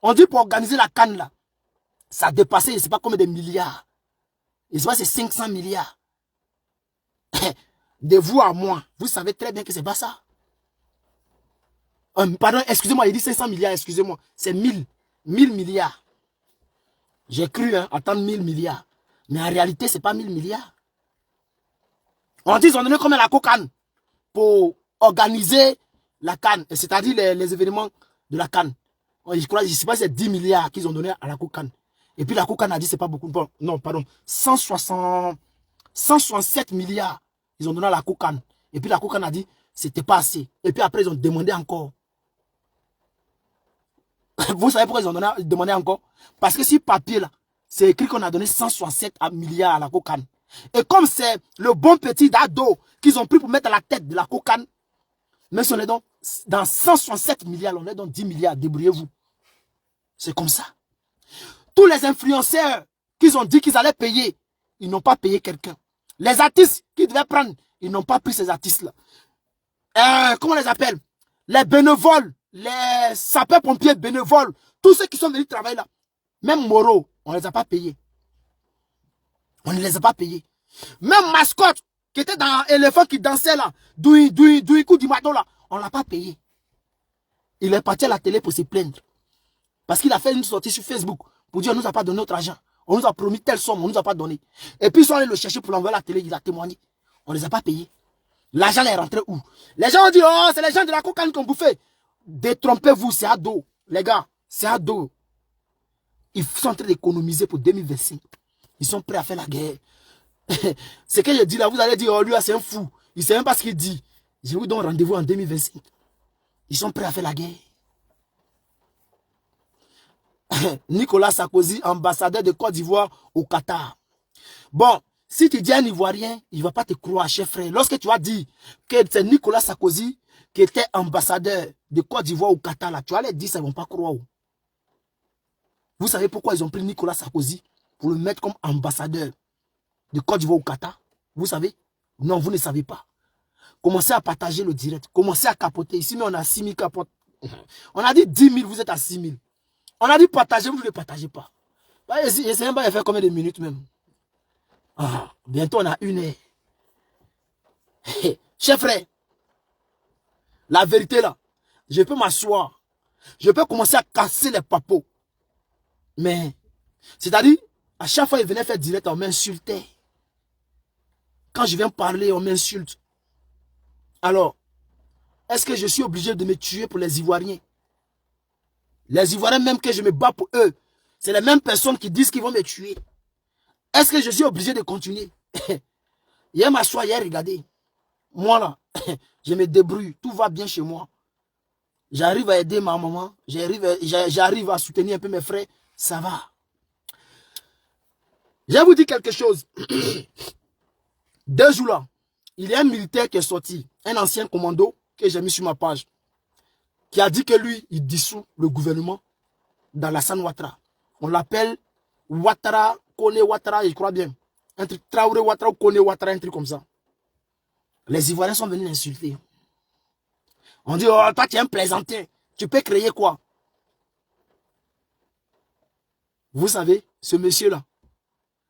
Speaker 1: On dit pour organiser la canne là, ça a dépassé, je ne sais pas combien de milliards. Je ne sais pas, c'est 500 milliards. De vous à moi, vous savez très bien que ce n'est pas ça. Pardon, excusez-moi, il dit 500 milliards, excusez-moi. C'est 1000 milliards. J'ai cru attendre 1000 milliards. Mais en réalité, ce n'est pas 1000 milliards. On dit qu'ils ont donné combien la cocaine pour organiser la canne, c'est-à-dire les événements de la canne. Je crois, je ne sais pas si c'est 10 milliards qu'ils ont donné à la cocaine. Et puis la cocaine a dit c'est pas beaucoup. Bon, non, pardon. 167 milliards ils ont donné à la cocaine. Et puis la cocaine a dit c'était pas assez. Et puis après ils ont demandé encore. Vous savez pourquoi ils ont demandé encore? Parce que si papier là, c'est écrit qu'on a donné 167 milliards à la cocaine. Et comme c'est le bon petit Dado qu'ils ont pris pour mettre à la tête de la cocaine, mais si on est dans 167 milliards, on est dans 10 milliards, débrouillez-vous. C'est comme ça. Tous les influenceurs qu'ils ont dit qu'ils allaient payer, ils n'ont pas payé quelqu'un. Les artistes qu'ils devaient prendre, ils n'ont pas pris ces artistes-là. Comment on les appelle? Les bénévoles, les sapeurs-pompiers bénévoles, tous ceux qui sont venus travailler là. Même Moreau, on ne les a pas payés. On ne les a pas payés. Même Mascotte, qui était dans l'éléphant qui dansait là, Douikou Dimato là, on ne l'a pas payé. Il est parti à la télé pour se plaindre. Parce qu'il a fait une sortie sur Facebook pour dire on ne nous a pas donné notre argent. On nous a promis telle somme, on ne nous a pas donné. Et puis ils sont allés le chercher pour l'envoyer à la télé, il a témoigné. On ne les a pas payés. L'argent est rentré où? Les gens ont dit, oh, c'est les gens de la cocaïne qui ont bouffé. Détrompez-vous, c'est à dos. Les gars, c'est à dos. Ils sont en train d'économiser pour 2025. Ils sont prêts à faire la guerre. Ce que je dis là, vous allez dire, oh lui, c'est un fou. Il ne sait même pas ce qu'il dit. Je vous donne rendez-vous en 2025. Ils sont prêts à faire la guerre. Nicolas Sarkozy, ambassadeur de Côte d'Ivoire au Qatar. Bon, si tu dis un Ivoirien, il ne va pas te croire, chef frère. Lorsque tu as dit que c'est Nicolas Sarkozy qui était ambassadeur de Côte d'Ivoire au Qatar, là, tu vas les dire, ça ne vont pas croire. Vous savez pourquoi ils ont pris Nicolas Sarkozy pour le mettre comme ambassadeur de Côte d'Ivoire au Qatar? Vous savez? Non, vous ne savez pas. Commencez à partager le direct. Commencez à capoter. Ici, mais on a 6 000 capotes. On a dit 10 000, vous êtes à 6 000. On a dit partager, vous ne le partagez pas. Essayez même pas de faire combien de minutes même. Ah, bientôt on a 1 heure. Chef frère, la vérité là, je peux m'asseoir. Je peux commencer à casser les papos. Mais, c'est-à-dire, à chaque fois qu'il venait faire direct, on m'insultait. Quand je viens parler, on m'insulte. Alors, est-ce que je suis obligé de me tuer pour les Ivoiriens? Les Ivoiriens, même que je me bats pour eux, c'est les mêmes personnes qui disent qu'ils vont me tuer. Est-ce que je suis obligé de continuer? Hier, m'asseoir, hier, regardez. Moi là, je me débrouille. Tout va bien chez moi. J'arrive à aider ma maman. J'arrive à soutenir un peu mes frères. Ça va. Je vais vous dire quelque chose. 2 jours là, il y a un militaire qui est sorti. Un ancien commando que j'ai mis sur ma page. Qui a dit que lui, il dissout le gouvernement d'Alassane Ouattara. On l'appelle Ouattara, Kone Ouattara, je crois bien. Un truc Traoré Ouattara ou Kone Ouattara, un truc comme ça. Les Ivoiriens sont venus l'insulter. On dit, oh, toi tu es un plaisantin. Tu peux créer quoi? Vous savez, ce monsieur-là,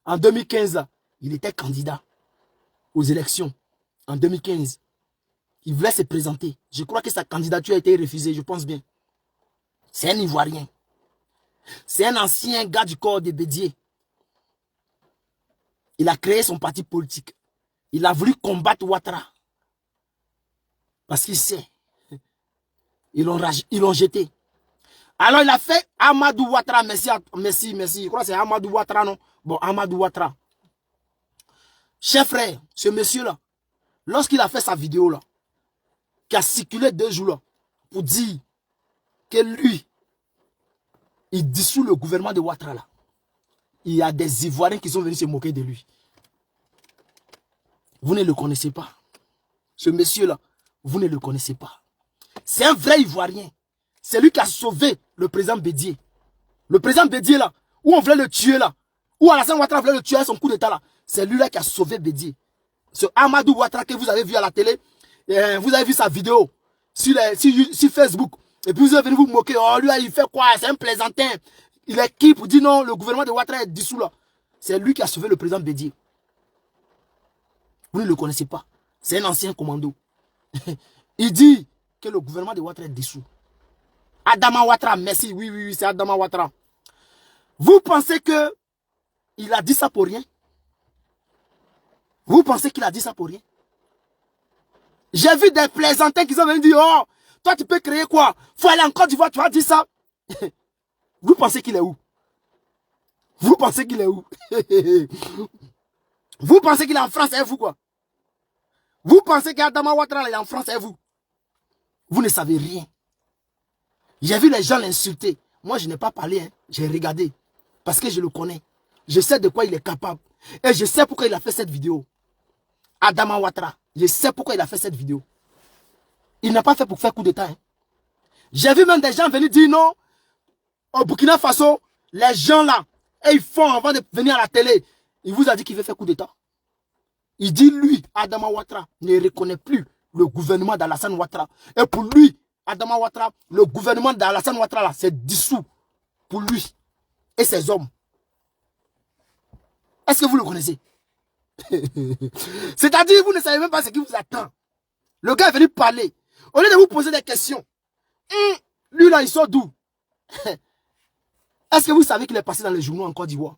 Speaker 1: en 2015, là, il était candidat aux élections. En 2015. Il voulait se présenter. Je crois que sa candidature a été refusée, je pense bien. C'est un Ivoirien. C'est un ancien gars du corps des Bédier. Il a créé son parti politique. Il a voulu combattre Ouattara. Parce qu'il sait. Ils l'ont jeté. Alors il a fait Amadou Ouattara, merci, je crois que c'est Amadou Ouattara, non? Bon, Amadou Ouattara. Cher frère, ce monsieur-là, lorsqu'il a fait sa vidéo là, qui a circulé 2 jours là, pour dire que lui, il dissout le gouvernement de Ouattara là. Il y a des Ivoiriens qui sont venus se moquer de lui. Vous ne le connaissez pas. Ce monsieur-là, vous ne le connaissez pas. C'est un vrai Ivoirien. C'est lui qui a sauvé le président Bédié. Le président Bédié là, où on voulait le tuer là, où Alassane Ouattara voulait le tuer à son coup d'état là, c'est lui là qui a sauvé Bédié. Ce Amadou Ouattara que vous avez vu à la télé, vous avez vu sa vidéo sur Facebook. Et puis vous êtes venu vous moquer. Oh lui il fait quoi? C'est un plaisantin. Il est qui pour dire non, le gouvernement de Ouattara est dissous là. C'est lui qui a sauvé le président Bédié. Vous ne le connaissez pas. C'est un ancien commando. Il dit que le gouvernement de Ouattara est dissous. Adama Ouattara, merci. Oui, c'est Adama Ouattara. Vous pensez que il a dit ça pour rien? Vous pensez qu'il a dit ça pour rien? J'ai vu des plaisantins qui sont venus dire, oh, toi tu peux créer quoi? Faut aller en Côte d'Ivoire, tu vas dire ça. Vous pensez qu'il est où? Vous pensez qu'il est où? Vous pensez qu'il est en France et vous quoi? Vous pensez qu'Adama Ouattara est en France et vous? Vous ne savez rien. J'ai vu les gens l'insulter. Moi, je n'ai pas parlé, hein. J'ai regardé. Parce que je le connais. Je sais de quoi il est capable. Et je sais pourquoi il a fait cette vidéo. Adama Ouattara. Je sais pourquoi il a fait cette vidéo. Il n'a pas fait pour faire coup d'état. Hein. J'ai vu même des gens venir dire non. Au Burkina Faso, les gens là, et ils font avant de venir à la télé. Il vous a dit qu'il veut faire coup d'état. Il dit lui, Adama Ouattara, ne reconnaît plus le gouvernement d'Alassane Ouattara. Et pour lui, Adama Ouattara, le gouvernement d'Alassane Ouattara là, c'est dissous pour lui et ses hommes. Est-ce que vous le connaissez? C'est-à-dire, vous ne savez même pas ce qui vous attend. Le gars est venu parler. Au lieu de vous poser des questions, lui là, il sort d'où? Est-ce que vous savez qu'il est passé dans les journaux en Côte d'Ivoire?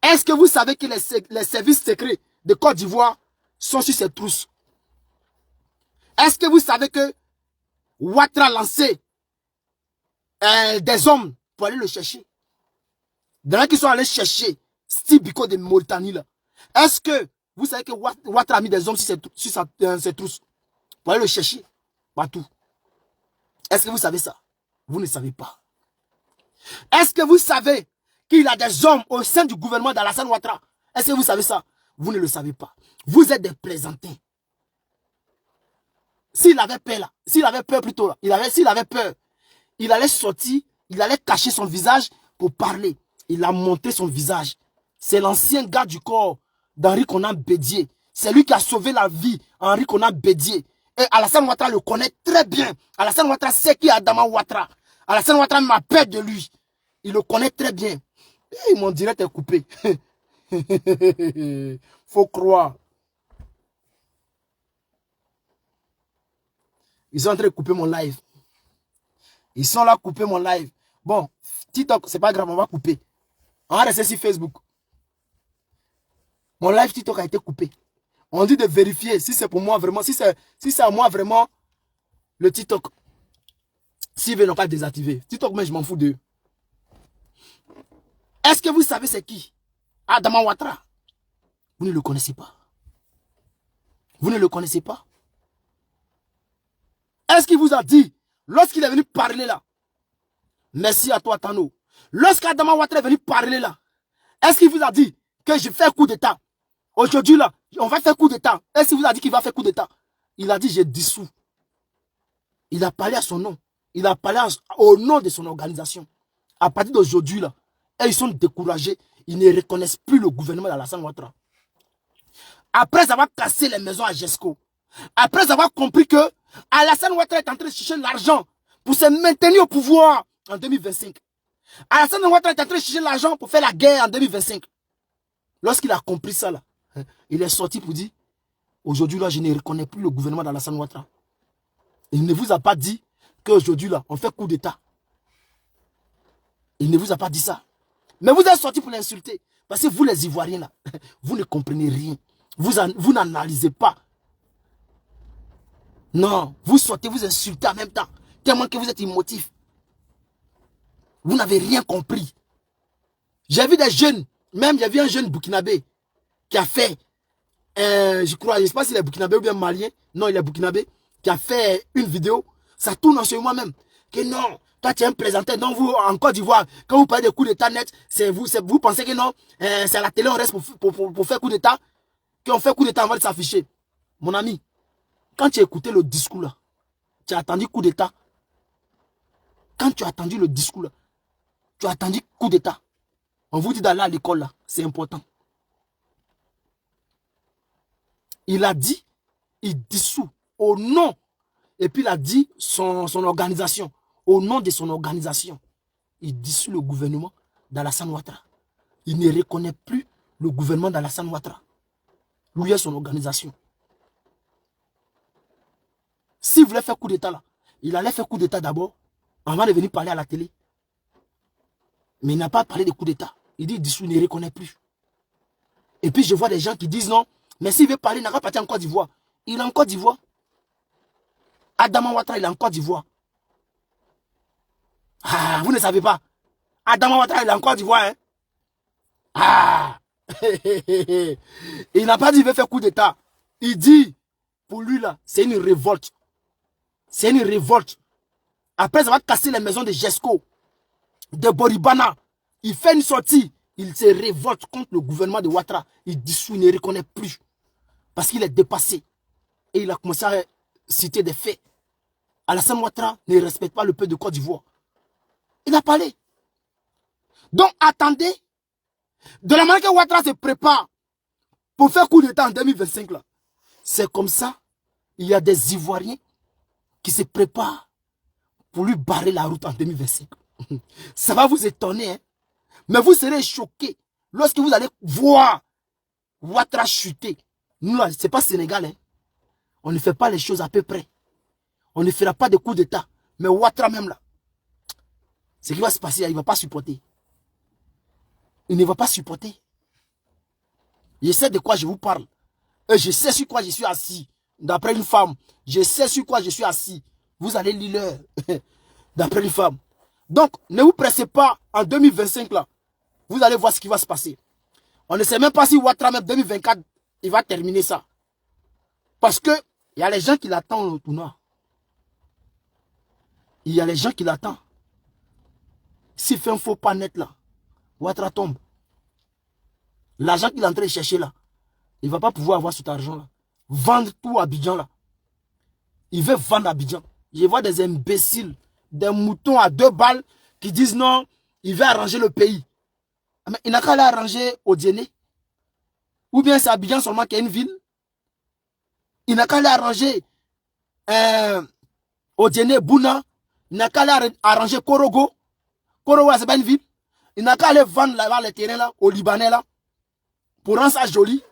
Speaker 1: Est-ce que vous savez que les services secrets de Côte d'Ivoire sont sur ses trousses? Est-ce que vous savez que Ouattara a lancé des hommes pour aller le chercher? Des gens qui sont allés chercher Steve Biko de Mauritanie là. Est-ce que vous savez que Ouattara a mis des hommes sur ses trousses pour aller le chercher partout? Est-ce que vous savez ça? Vous ne savez pas. Est-ce que vous savez qu'il a des hommes au sein du gouvernement d'Alassane Ouattara? Est-ce que vous savez ça? Vous ne le savez pas. Vous êtes des plaisantins. S'il avait peur là, s'il avait peur plutôt là, s'il avait peur, il allait sortir, il allait cacher son visage pour parler. Il a monté son visage. C'est l'ancien gars du corps d'Henri Konan Bédié. C'est lui qui a sauvé la vie Henri Konan Bédié. Et Alassane Ouattara le connaît très bien. Alassane Ouattara sait qui est Adama Ouattara. Alassane Ouattara m'a peur de lui. Il le connaît très bien. Et mon direct est coupé. Faut croire. Ils sont en train de couper mon live. Ils sont là couper mon live. Bon, TikTok, c'est pas grave, on va couper. On va rester sur Facebook. Mon live TikTok a été coupé. On dit de vérifier si c'est pour moi vraiment, si c'est à moi vraiment le TikTok. S'ils veulent pas désactiver. TikTok, mais je m'en fous d'eux. Est-ce que vous savez c'est qui? Adama Ouattara. Vous ne le connaissez pas. Vous ne le connaissez pas. Est-ce qu'il vous a dit, lorsqu'il est venu parler là, merci à toi Tano, lorsqu'Adama Ouattara est venu parler là, est-ce qu'il vous a dit que je fais coup d'état? Aujourd'hui là, on va faire coup d'état. Est-ce qu'il vous a dit qu'il va faire coup d'état? Il a dit je dissous. Il a parlé à son nom. Il a parlé au nom de son organisation. À partir d'aujourd'hui là, et ils sont découragés. Ils ne reconnaissent plus le gouvernement d'Alassane Ouattara. Après avoir cassé les maisons à Gesco, après avoir compris que Alassane Ouattara est en train de chercher l'argent pour se maintenir au pouvoir en 2025. Alassane Ouattara est en train de chercher l'argent pour faire la guerre en 2025. Lorsqu'il a compris ça, là, il est sorti pour dire, aujourd'hui, là, je ne reconnais plus le gouvernement d'Alassane Ouattara. Il ne vous a pas dit qu'aujourd'hui, là, on fait coup d'état. Il ne vous a pas dit ça. Mais vous êtes sorti pour l'insulter. Parce que vous, les Ivoiriens, là, vous ne comprenez rien. Vous n'analysez pas. Non, vous sortez, vous insultez en même temps. Tellement que vous êtes émotif. Vous n'avez rien compris. J'ai vu des jeunes, même j'ai vu un jeune burkinabé qui a fait, je crois, je ne sais pas s'il est burkinabé ou bien malien. Non, il est burkinabé, qui a fait une vidéo. Ça tourne en sur moi-même. Que non, toi tu es un plaisanteur. Donc vous, en Côte d'Ivoire, quand vous parlez de coup d'état net, vous pensez que non, c'est à la télé, on reste pour faire coup d'état. Qu'on fait coup d'état avant de s'afficher. Mon ami, quand tu as écouté le discours là, tu as attendu coup d'état. Quand tu as attendu le discours là, tu as attendu coup d'état. On vous dit d'aller à l'école là, c'est important. Il a dit, il dissout au nom, et puis il a dit son organisation, au nom de son organisation, il dissout le gouvernement d'Alassane Ouattara. Il ne reconnaît plus le gouvernement d'Alassane Ouattara. Lui et son organisation. S'il voulait faire coup d'état là, il allait faire coup d'état d'abord, avant de venir parler à la télé. Mais il n'a pas parlé de coup d'état. Il dit dissous, il ne reconnaît plus. Et puis je vois des gens qui disent non, mais s'il veut parler, il n'a pas parti en Côte d'Ivoire. Il est en Côte d'Ivoire. Adama Ouattara, il est en Côte d'Ivoire. Ah, vous ne savez pas. Adama Ouattara, il est en Côte d'Ivoire. Hein? Ah. Il n'a pas dit qu'il veut faire coup d'état. Il dit, pour lui là, c'est une révolte. C'est une révolte. Après, ça va casser les maisons de Jesco, de Boribana. Il fait une sortie. Il se révolte contre le gouvernement de Ouattara. Il dissout, il ne reconnaît plus. Parce qu'il est dépassé. Et il a commencé à citer des faits. Alassane Ouattara ne respecte pas le peuple de Côte d'Ivoire. Il a parlé. Donc attendez. De la manière que Ouattara se prépare pour faire coup d'état en 2025, là. C'est comme ça. Il y a des Ivoiriens qui se préparent pour lui barrer la route en 2025. Ça va vous étonner, hein? Mais vous serez choqués lorsque vous allez voir Ouattara chuter. Nous, là, ce n'est pas Sénégal. Hein? On ne fait pas les choses à peu près. On ne fera pas de coup d'état. Mais Ouattara même là, ce qui va se passer, il ne va pas supporter. Il ne va pas supporter. Je sais de quoi je vous parle. Et je sais sur quoi je suis assis. D'après une femme. Je sais sur quoi je suis assis. Vous allez lire l'heure. D'après une femme. Donc, ne vous pressez pas en 2025 là. Vous allez voir ce qui va se passer. On ne sait même pas si Ouattara même 2024, il va terminer ça. Parce que il y a les gens qui l'attendent au tournoi. Il y a les gens qui l'attendent. S'il fait un faux pas net là, Ouattara tombe. L'argent qu'il est en train de chercher là, il ne va pas pouvoir avoir cet argent là. Vendre tout à Abidjan là. Il veut vendre à Abidjan. Je vois des imbéciles, des moutons à 2 balles qui disent non, il veut arranger le pays. Mais il n'a qu'à aller arranger au Djenné. Ou bien c'est Abidjan seulement qui est une ville. Il n'a qu'à aller arranger au Djenné, Bouna. Il n'a qu'à aller arranger Korogo. Korogo, c'est pas une ville. Il n'a qu'à aller vendre là-bas les terrains là, au Libanais là. Pour rendre ça joli.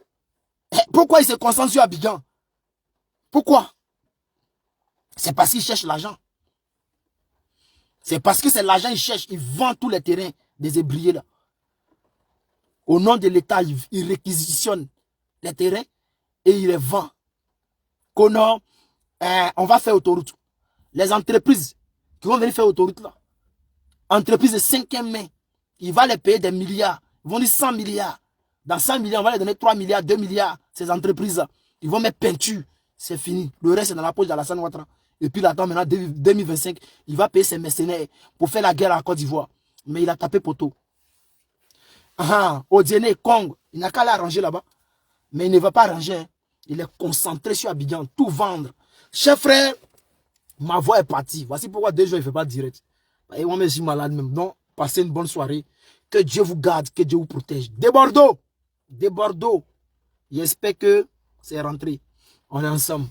Speaker 1: Pourquoi il se concentre sur Abidjan? Pourquoi? C'est parce qu'il cherche l'argent. C'est parce que c'est l'argent qu'il cherche. Il vend tous les terrains des ébriers là. Au nom de l'État, il réquisitionne les terrains et il les vend. On va faire autoroute. Les entreprises qui vont venir faire autoroute là, entreprises de 5e main, il va les payer des milliards. Ils vont dire 100 milliards. Dans 100 milliards, on va les donner 3 milliards, 2 milliards. Ces entreprises-là, ils vont mettre peinture. C'est fini. Le reste, c'est dans la poche d'Alassane Ouattara. Et puis là, maintenant, 2025, il va payer ses mercenaires pour faire la guerre en Côte d'Ivoire. Mais il a tapé poteau. Au Djenné, Kong, il n'a qu'à l'arranger là-bas. Mais il ne va pas arranger. Hein. Il est concentré sur Abidjan, tout vendre. Chef frère, ma voix est partie. Voici pourquoi 2 jours, il ne fait pas direct. Et moi, je suis malade même. Donc, passez une bonne soirée. Que Dieu vous garde, que Dieu vous protège. De Bordeaux. J'espère que c'est rentré. On est ensemble.